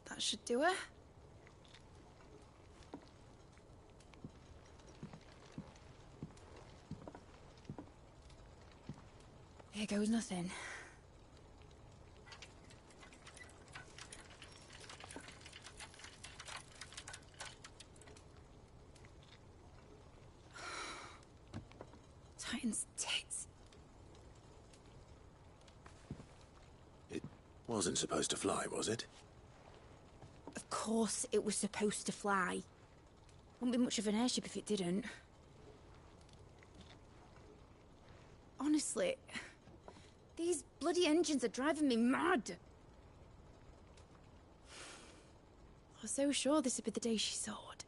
That should do it. Here goes nothing. Titan's tits. It wasn't supposed to fly, was it? Of course it was supposed to fly. Wouldn't be much of an airship if it didn't. Honestly, these bloody engines are driving me mad. I was so sure this would be the day she soared.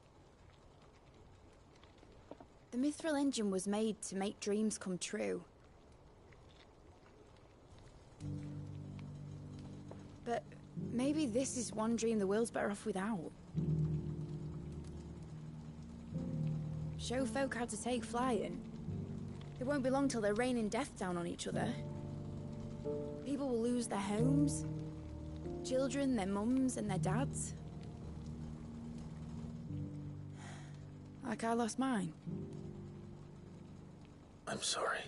The mithril engine was made to make dreams come true. But maybe this is one dream the world's better off without. Show folk how to take flying. It won't be long till they're raining death down on each other. People will lose their homes. Children, their mums and their dads. Like I lost mine. I'm sorry.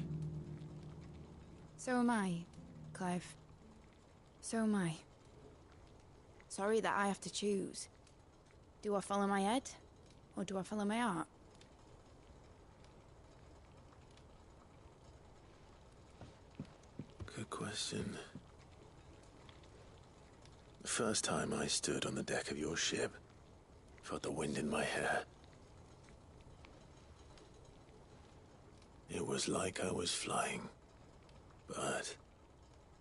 So am I, Clive. So am I. Sorry that I have to choose. Do I follow my head, or do I follow my heart? Good question. The first time I stood on the deck of your ship, felt the wind in my hair. It was like I was flying. But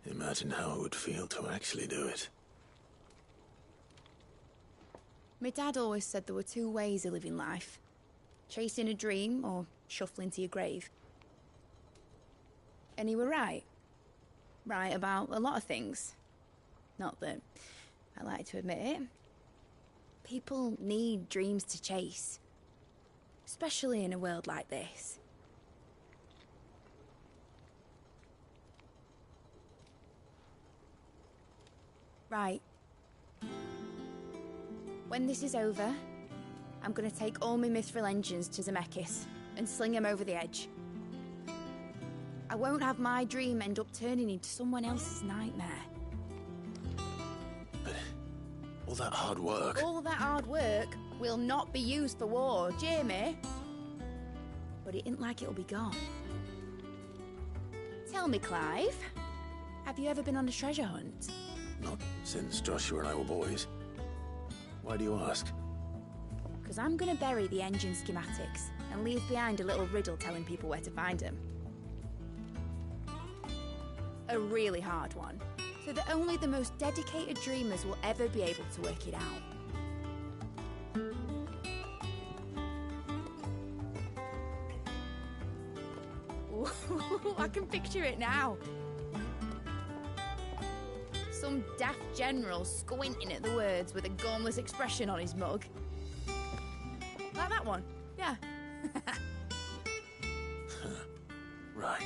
imagine how it would feel to actually do it. My dad always said there were two ways of living life. Chasing a dream or shuffling to your grave. And he were right. Right about a lot of things. Not that I like to admit it. People need dreams to chase. Especially in a world like this. Right. When this is over, I'm gonna take all my mithril engines to ㅍㅍ and sling them over the edge. I won't have my dream end up turning into someone else's nightmare. But all that hard work... All that hard work will not be used for war, Jamie. But it ain't like it'll be gone. Tell me, Clive, have you ever been on a treasure hunt? Not since Joshua and I were boys. Why do you ask? Because I'm gonna bury the engine schematics and leave behind a little riddle telling people where to find them. A really hard one, so that only the most dedicated dreamers will ever be able to work it out. Ooh, I can picture it now. Some daft general squinting at the words with a gormless expression on his mug. Like that one, yeah. Right.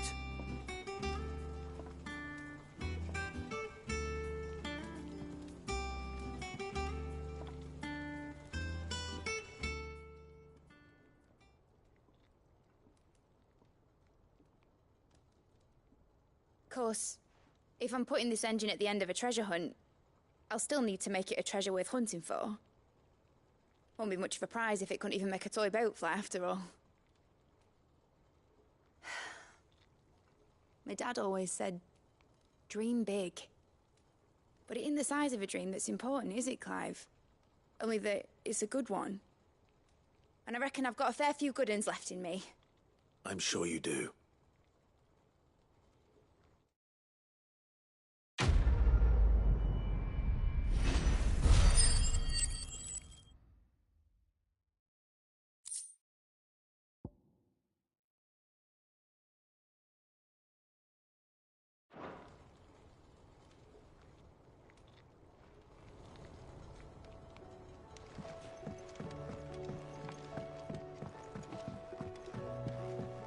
Of course, if I'm putting this engine at the end of a treasure hunt, I'll still need to make it a treasure worth hunting for. Won't be much of a prize if it couldn't even make a toy boat fly after all. My dad always said, dream big. But it isn't the size of a dream that's important, is it, Clive? Only that it's a good one. And I reckon I've got a fair few good uns left in me. I'm sure you do.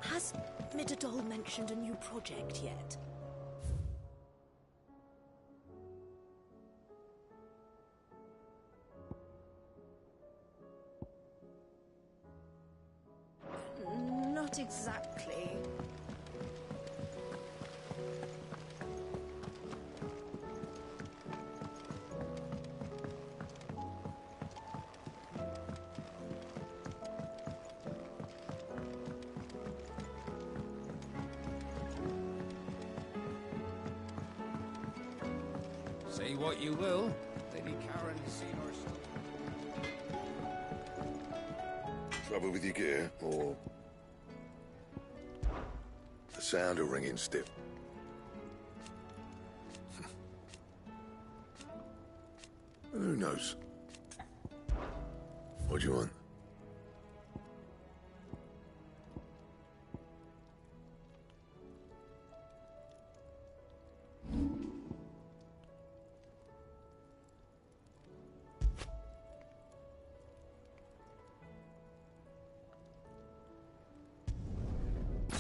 Has ㅍㅍ mentioned a new project yet? Not exactly. Say what you will, Lady Karen has seen herself. Trouble with your gear, or the sound of ringing stiff? Who knows? What do you want?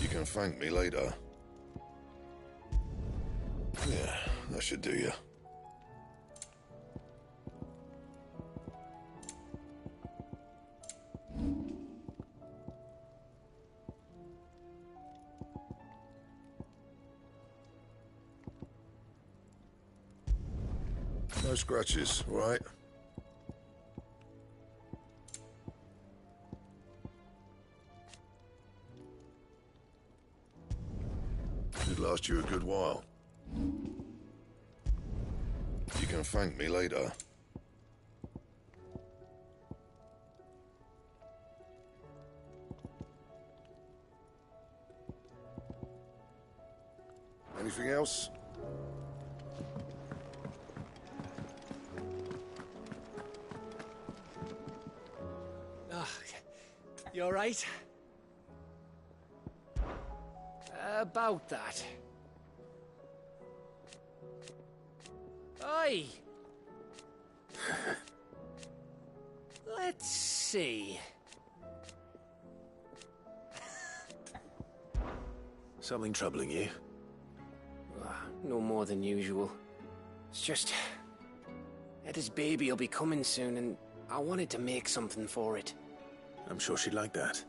You can thank me later. Yeah, that should do you. No scratches, all right? Should last you a good while. You can thank me later. Anything else? You all right? About that. Aye. Let's see. Something troubling you? No more than usual. It's just... Etta's baby will be coming soon, and I wanted to make something for it. I'm sure she'd like that.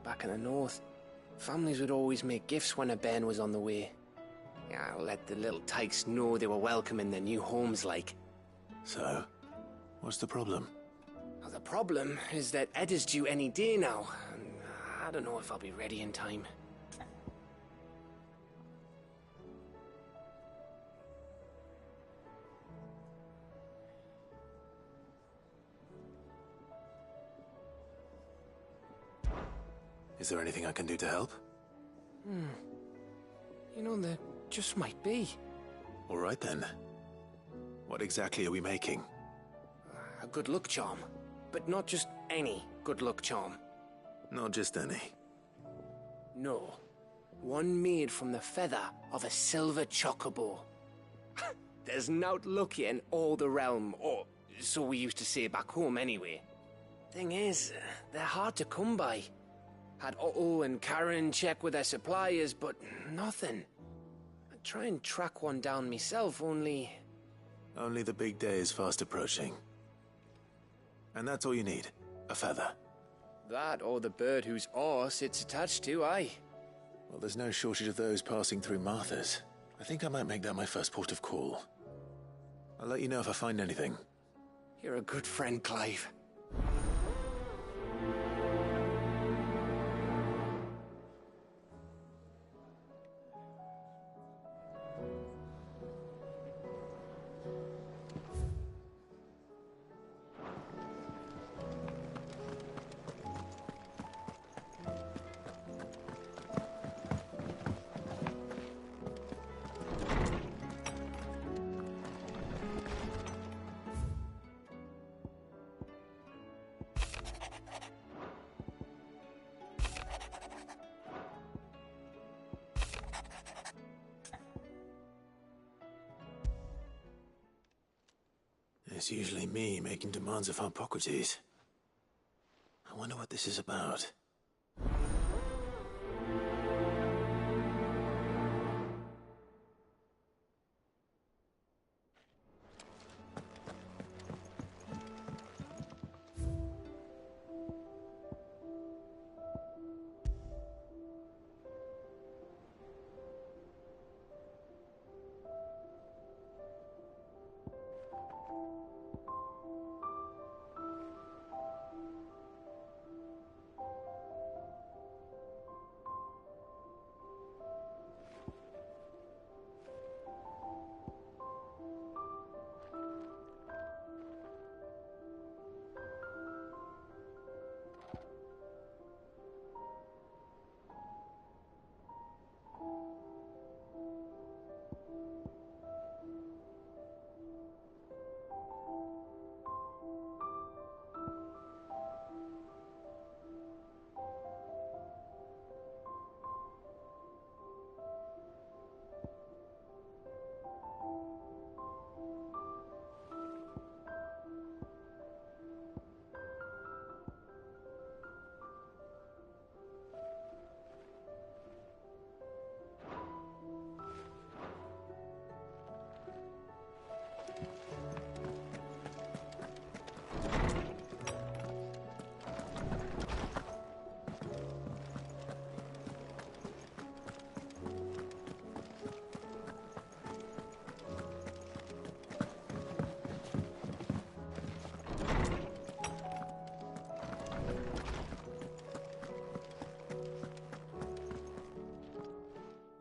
Back in the north, families would always make gifts when a bairn was on the way. Yeah, let the little tykes know they were welcome in their new homes, like. So, what's the problem? Well, the problem is that Etta's due any day now, and I don't know if I'll be ready in time. Is there anything I can do to help? You know, there just might be. All right then. What exactly are we making? A good luck charm. But not just any good luck charm. Not just any. No. One made from the feather of a silver chocobo. There's nowt luckier in all the realm, or so we used to say back home anyway. Thing is, they're hard to come by. Had Otto and Karen check with their suppliers, but nothing. I'd try and track one down myself, only... Only the big day is fast approaching. And that's all you need, a feather. That or the bird whose horse it's attached to, aye. Well, there's no shortage of those passing through Martha's. I think I might make that my first port of call. I'll let you know if I find anything. You're a good friend, Clive. It's usually me making demands of Hippocrates. I wonder what this is about.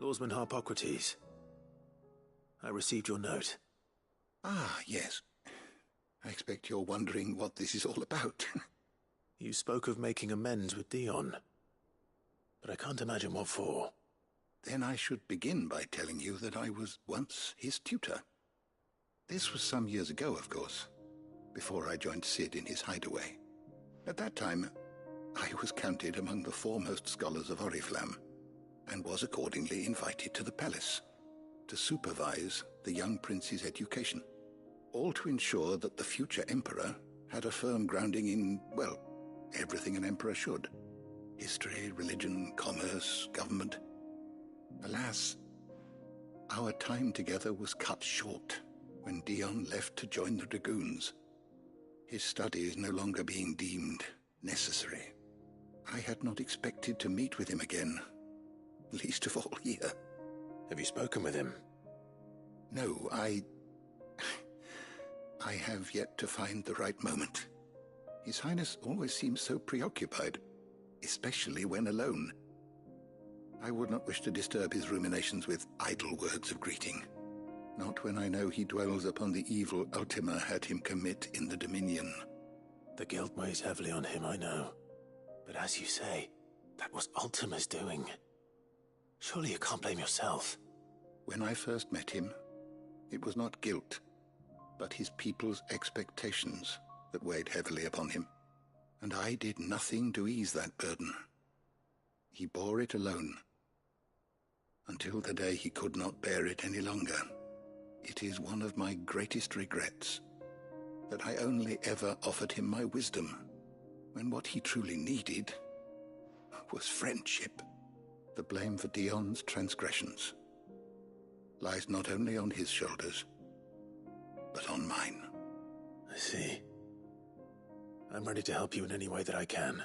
Lawsman Hippocrates. I received your note. Ah, yes. I expect you're wondering what this is all about. You spoke of making amends with Dion, but I can't imagine what for. Then I should begin by telling you that I was once his tutor. This was some years ago, of course, before I joined Sid in his hideaway. At that time, I was counted among the foremost scholars of Oriflamme, and was accordingly invited to the palace to supervise the young prince's education, all to ensure that the future emperor had a firm grounding in, well, everything an emperor should. History, religion, commerce, government. Alas, our time together was cut short when Dion left to join the Dragoons, his studies no longer being deemed necessary. I had not expected to meet with him again, least of all here. Have you spoken with him? No, I have yet to find the right moment. His Highness always seems so preoccupied, especially when alone. I would not wish to disturb his ruminations with idle words of greeting, not when I know he dwells upon the evil Ultima had him commit in the Dominion. The guilt weighs heavily on him, I know. But as you say, that was Ultima's doing. Surely you can't blame yourself. When I first met him, It was not guilt, but his people's expectations that weighed heavily upon him, and I did nothing to ease that burden. He bore it alone, until the day he could not bear it any longer. It is one of my greatest regrets that I only ever offered him my wisdom, when what he truly needed was friendship. The blame for Dion's transgressions lies not only on his shoulders, but on mine. I see. I'm ready to help you in any way that I can.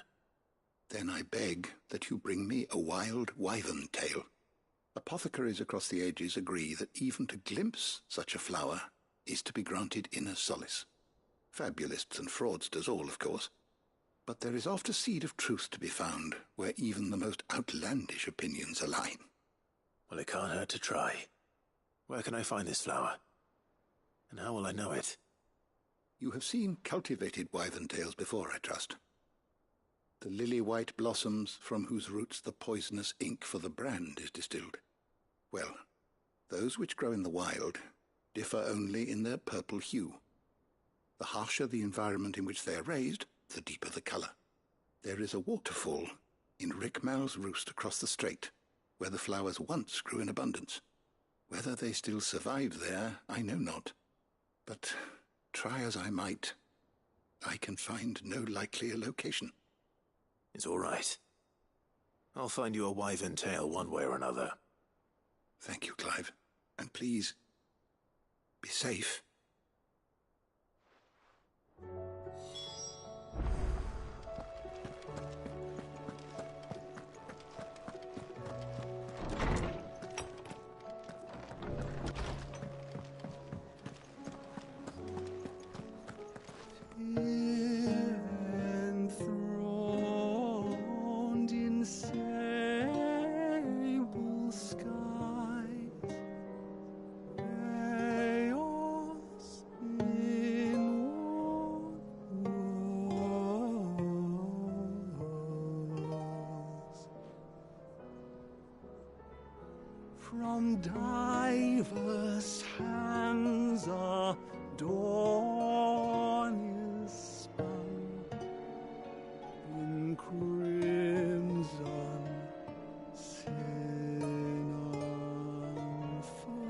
Then I beg that you bring me a wild wyvern tail. Apothecaries across the ages agree that even to glimpse such a flower is to be granted inner solace. Fabulists and fraudsters all, of course. But there is oft a seed of truth to be found where even the most outlandish opinions align. Well, it can't hurt to try. Where can I find this flower? And how will I know it? You have seen cultivated wyvern tails before, I trust. The lily-white blossoms from whose roots the poisonous ink for the brand is distilled. Well, those which grow in the wild differ only in their purple hue. The harsher the environment in which they are raised, the deeper the colour. There is a waterfall in Rickmal's roost across the strait, where the flowers once grew in abundance. Whether they still survive there, I know not. But try as I might, I can find no likelier location. It's all right. I'll find you a wyvern tail one way or another. Thank you, Clive. And please, be safe. Enthroned in sable skies, chaos in walls. From diverse hands a dawn is spun in crimson sin unfurls.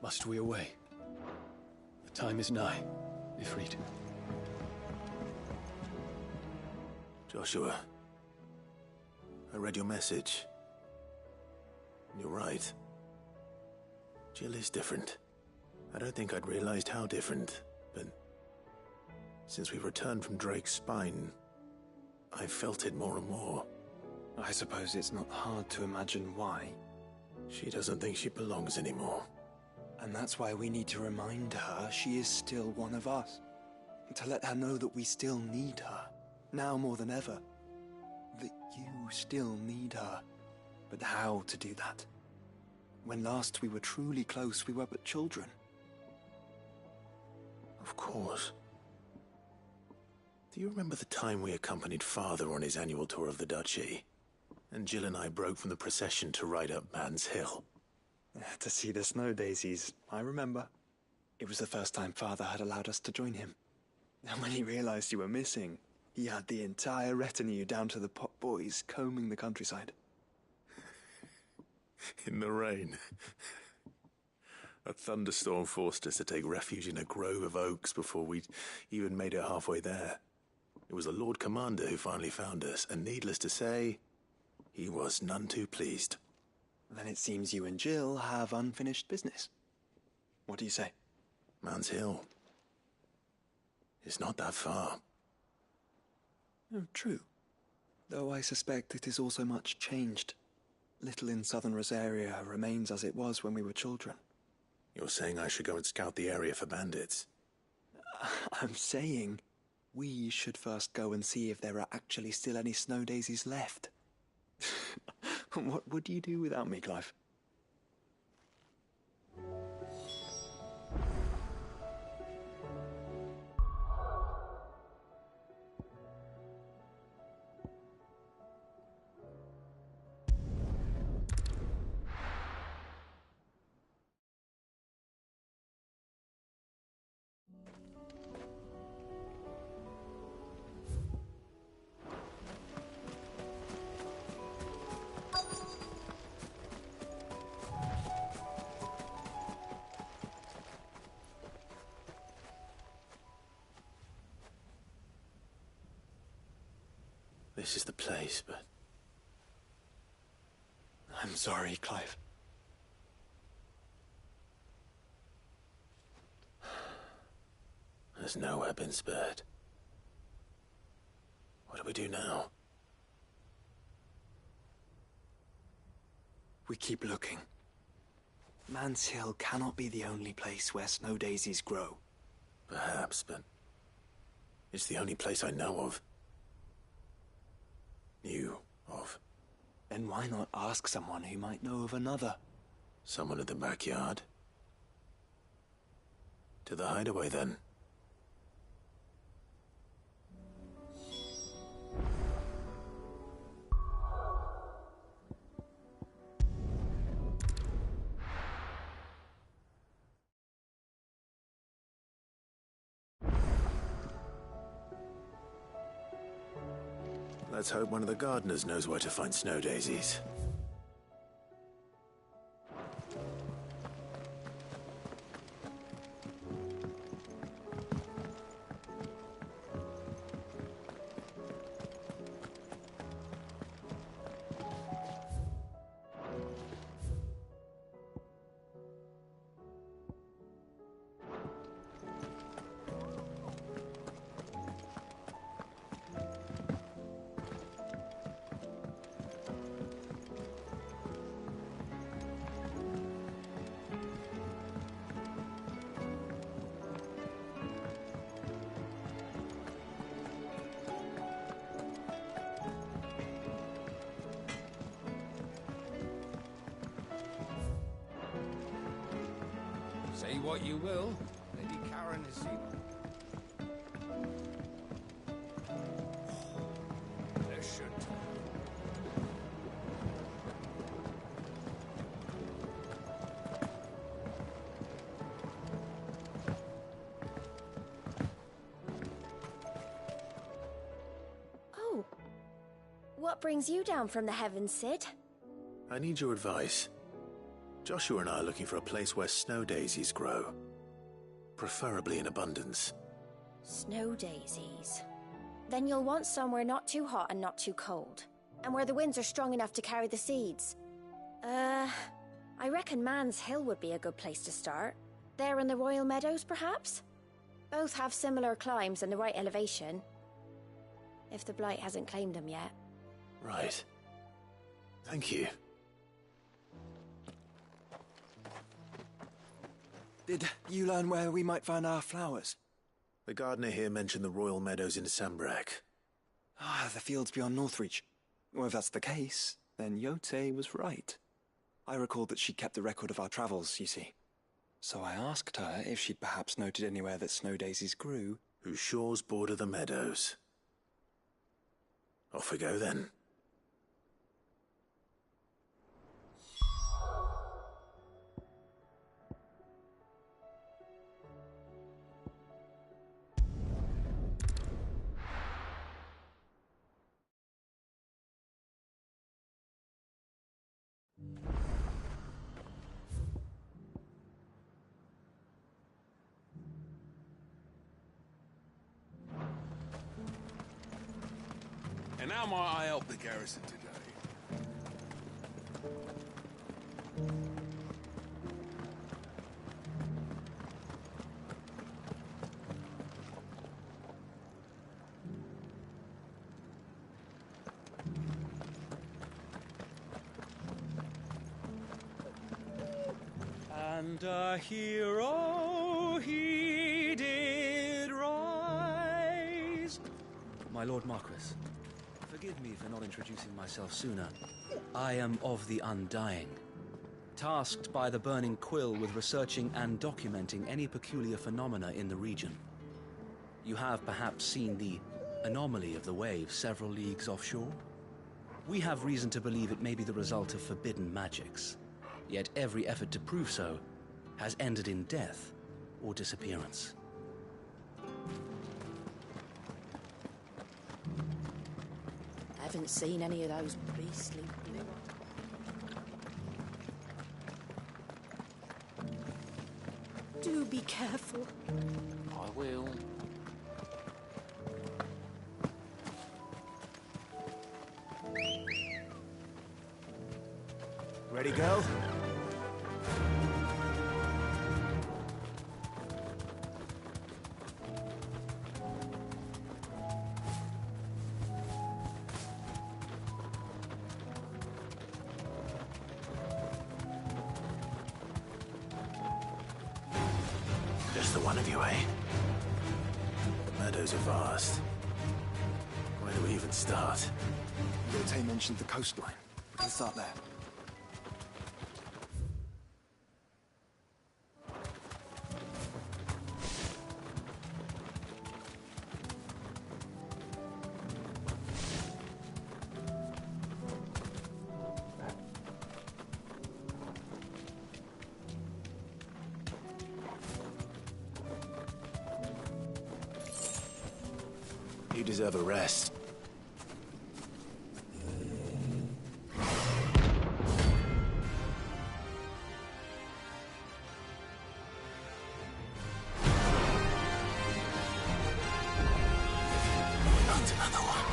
Must we away? The time is nigh, Ifrit. Joshua, I read your message. You're right. Jill is different. I don't think I'd realized how different, but since we returned from Drake's spine, I've felt it more and more. I suppose it's not hard to imagine why. She doesn't think she belongs anymore. And that's why we need to remind her she is still one of us. To let her know that we still need her, now more than ever. That you still need her. But how to do that? When last we were truly close, we were but children. Of course. Do you remember the time we accompanied Father on his annual tour of the Duchy? And Jill and I broke from the procession to ride up Man's Hill. To see the snow daisies, I remember. It was the first time Father had allowed us to join him. And when he realized you were missing, he had the entire retinue down to the pot boys combing the countryside. In the rain. A thunderstorm forced us to take refuge in a grove of oaks before we'd even made it halfway there. It was the Lord Commander who finally found us, and needless to say, he was none too pleased. Then it seems you and Jill have unfinished business. What do you say? Man's Hill. It's not that far. Oh, true. Though I suspect it is also much changed. Little in southern Rosaria remains as it was when we were children. You're saying I should go and scout the area for bandits? I'm saying we should first go and see if there are actually still any snow daisies left. What would you do without me, Clive? This is the place, but... I'm sorry, Clive. There's nowhere been spared. What do we do now? We keep looking. Man's Hill cannot be the only place where snow daisies grow. Perhaps, but it's the only place I know of. Knew of. Then why not ask someone who might know of another? Someone in the backyard? To the hideaway, then. Let's hope one of the gardeners knows where to find snow daisies. Say what you will, Lady Karen has seen. There should. Oh. What brings you down from the heavens, Sid? I need your advice. Joshua and I are looking for a place where snow daisies grow. Preferably in abundance. Snow daisies. Then you'll want somewhere not too hot and not too cold. And where the winds are strong enough to carry the seeds. I reckon Man's Hill would be a good place to start. There in the Royal Meadows, perhaps? Both have similar climbs and the right elevation. If the Blight hasn't claimed them yet. Right. Thank you. Did you learn where we might find our flowers? The gardener here mentioned the Royal Meadows in Sambrak. Ah, the fields beyond Northreach. Well, if that's the case, then ㅍㅍ was right. I recalled that she kept the record of our travels, you see. So I asked her if she'd perhaps noted anywhere that snow daisies grew. Whose shores border the meadows. Off we go then. And how might I help the garrison today? And a hero he did rise. My Lord Marquis, forgive me for not introducing myself sooner. I am of the Undying, tasked by the Burning Quill with researching and documenting any peculiar phenomena in the region. You have perhaps seen the anomaly of the wave several leagues offshore? We have reason to believe it may be the result of forbidden magics, yet every effort to prove so has ended in death or disappearance. I haven't seen any of those beastly blue ones. Do be careful. I will. Ready, girl? Just the one of you, eh? The meadows are vast. Where do we even start? ㅍㅍ mentioned the coastline. We can start there. You deserve a rest. Not another one.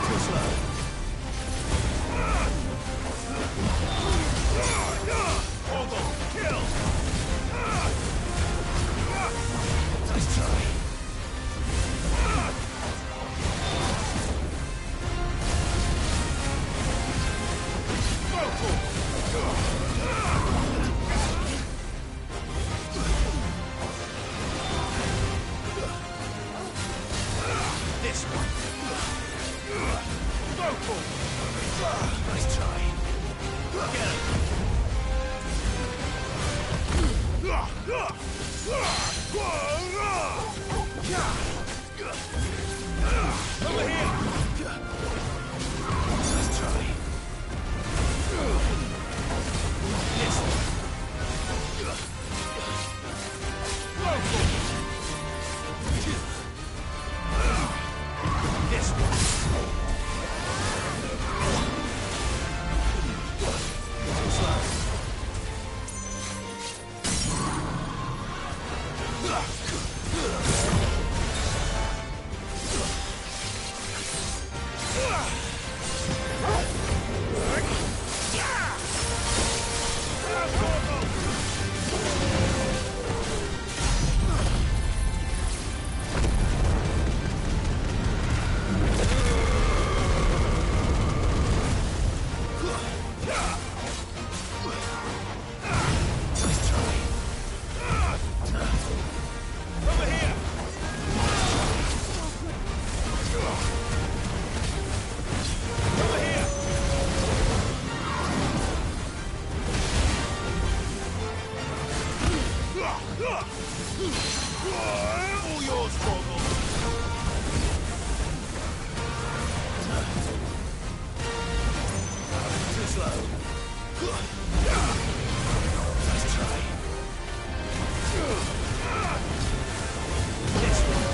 Too slow. Kill! Nice try. This one. Nice try. Get him. Over here. Nice try. This one. This one. All yours, Goggle. Too slow. Let's try. This one.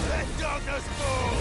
Let darkness fall!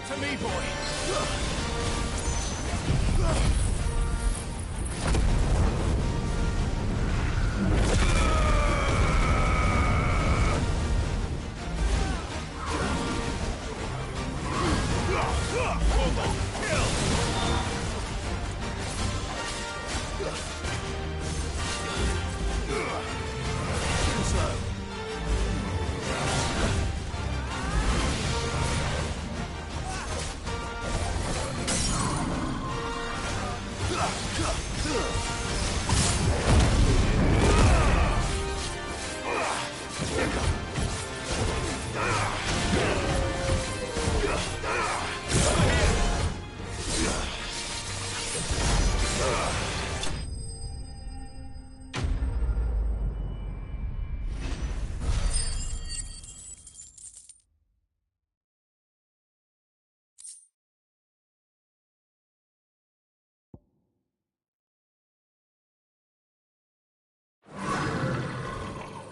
To me, boy.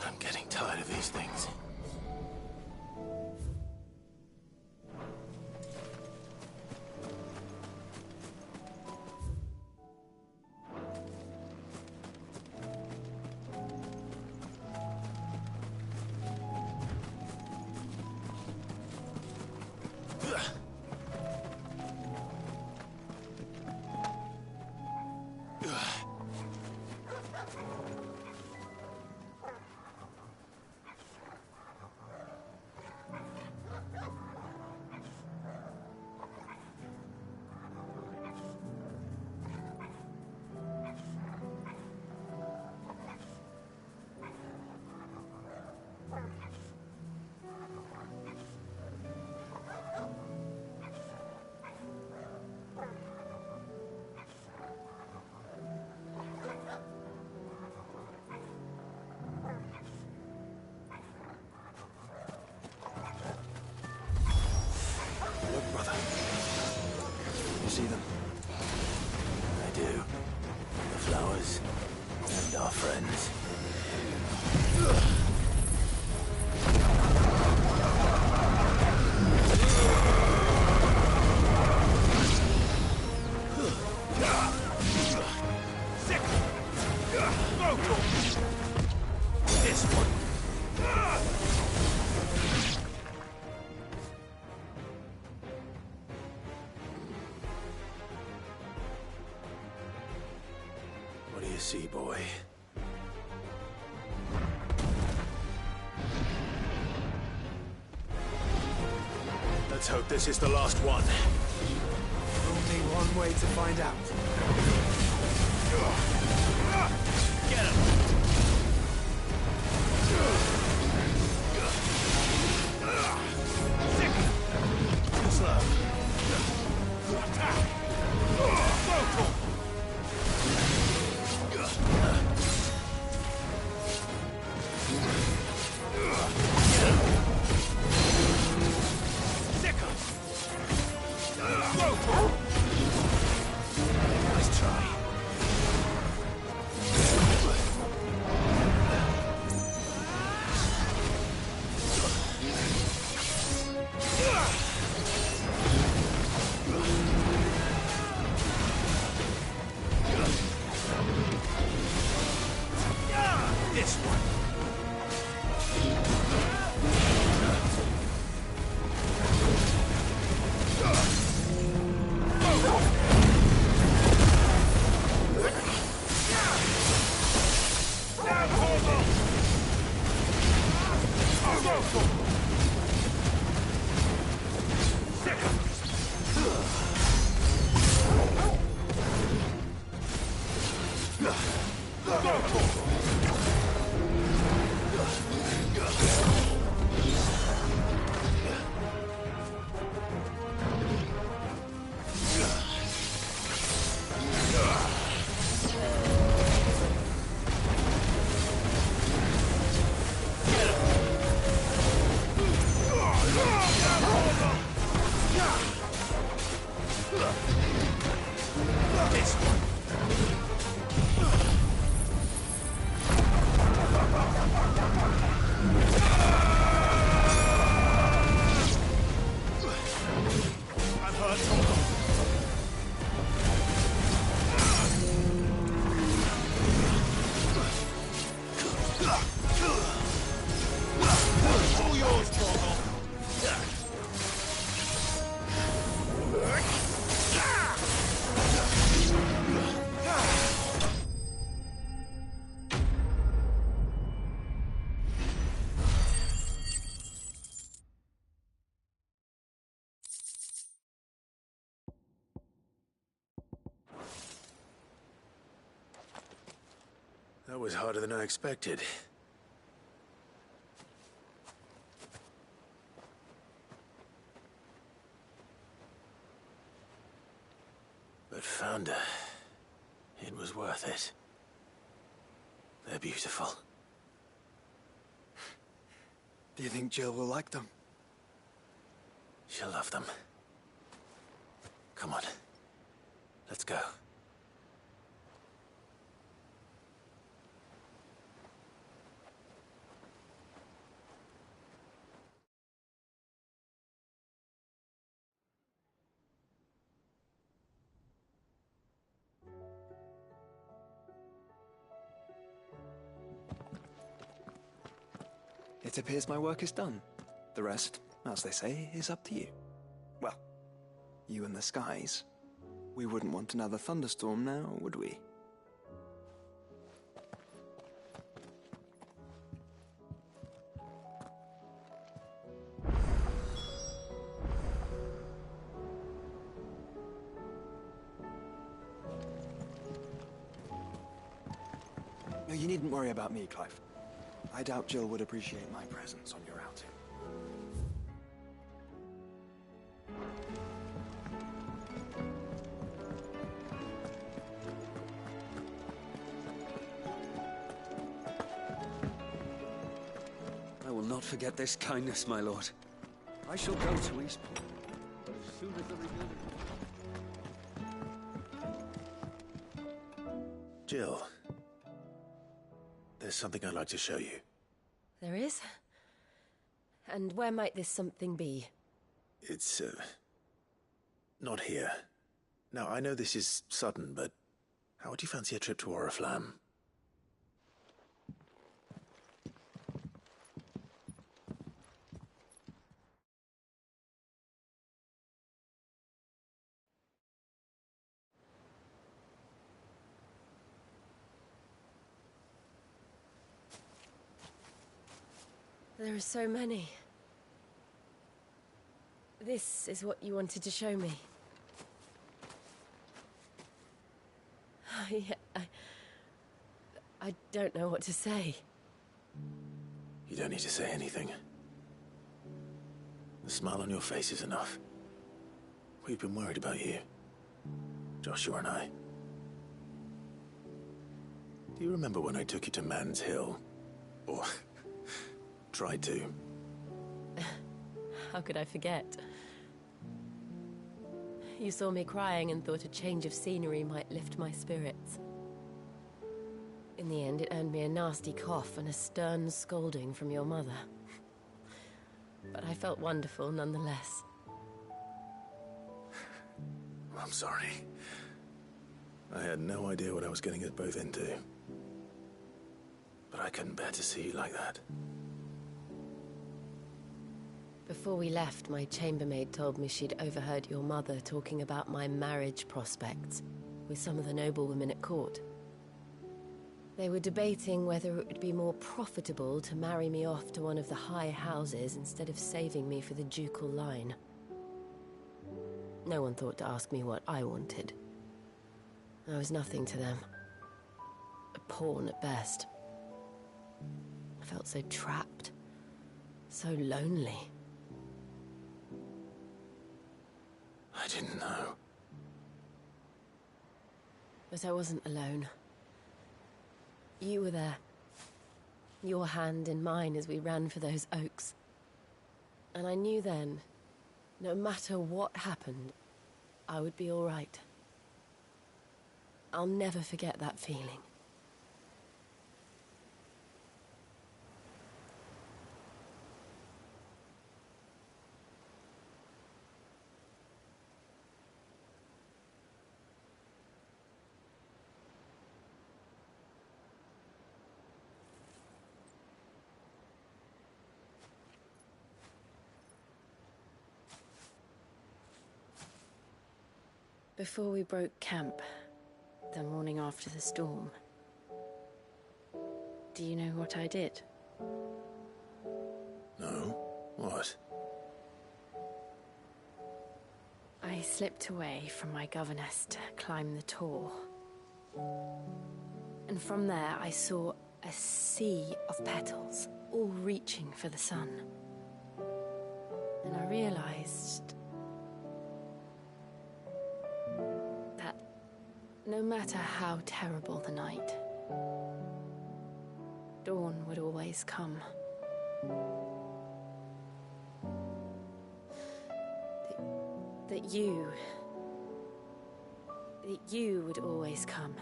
I'm getting tired of these things. Look, brother. You see them? I do. The flowers and our friends. This one. What do you see, boy? Let's hope this is the last one. Only one way to find out. Get him! Too slow. Attack! Brutal! Sicker! Brutal! Nice try. This one. This one. I've heard talk. All yours, Torgal. That was harder than I expected. But found her. It was worth it. They're beautiful. Do you think Jill will like them? She'll love them. Come on. Let's go. It appears my work is done. The rest, as they say, is up to you. Well, you and the skies. We wouldn't want another thunderstorm now, would we? No, you needn't worry about me, Clive. I doubt Jill would appreciate my presence on your outing. I will not forget this kindness, my lord. I shall go to Eastport, but as soon as the rebuilding... Jill. There's something I'd like to show you. There is? And where might this something be? It's, not here. Now, I know this is sudden, but how would you fancy a trip to Oriflamme? There are so many. This is what you wanted to show me. Yeah, I I don't know what to say. You don't need to say anything. The smile on your face is enough. We've been worried about you, Joshua and I. Do you remember when I took you to Man's Hill? Or tried to? How could I forget? You saw me crying and thought a change of scenery might lift my spirits. In the end, it earned me a nasty cough and a stern scolding from your mother. But I felt wonderful nonetheless. I'm sorry. I had no idea what I was getting us both into. But I couldn't bear to see you like that. Before we left, my chambermaid told me she'd overheard your mother talking about my marriage prospects with some of the noblewomen at court. They were debating whether it would be more profitable to marry me off to one of the high houses instead of saving me for the ducal line. No one thought to ask me what I wanted. I was nothing to them. A pawn at best. I felt so trapped, so lonely. I didn't know. But I wasn't alone. You were there. Your hand in mine as we ran for those oaks. And I knew then, no matter what happened, I would be all right. I'll never forget that feeling. Before we broke camp, the morning after the storm, do you know what I did? No? What? I slipped away from my governess to climb the tor. And from there I saw a sea of petals, all reaching for the sun. And I realized that no matter how terrible the night, dawn would always come. That you would always come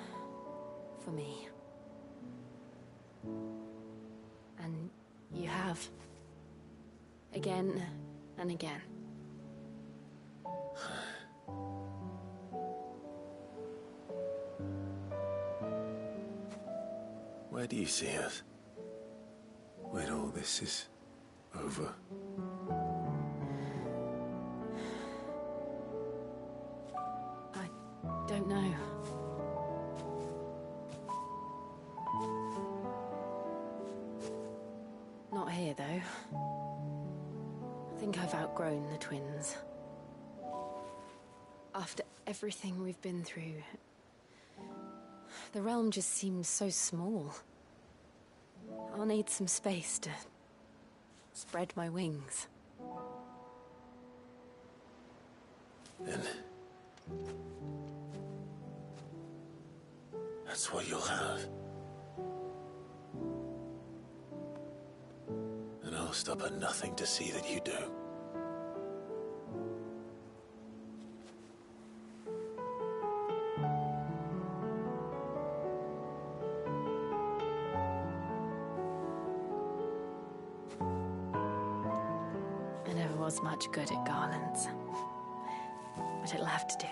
for me. And you have. Again and again. Where do you see us? When all this is over? I don't know. Not here, though. I think I've outgrown the twins. After everything we've been through, the realm just seems so small. I'll need some space to spread my wings. Then that's what you'll have. And I'll stop at nothing to see that you do. I never was much good at garlands, but it'll have to do.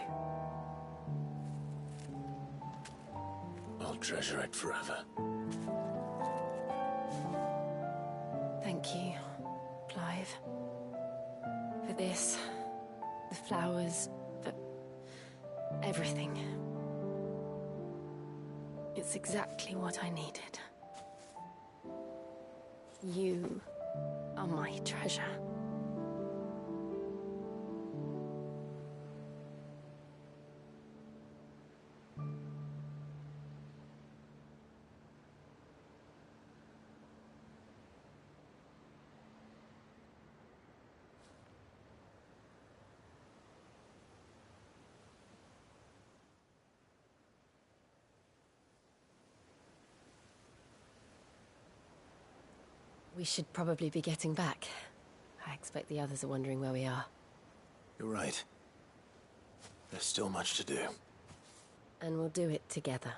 I'll treasure it forever. Thank you, Clive. For this, the flowers, for everything. It's exactly what I needed. You are my treasure. We should probably be getting back. I expect the others are wondering where we are. You're right. There's still much to do. And we'll do it together.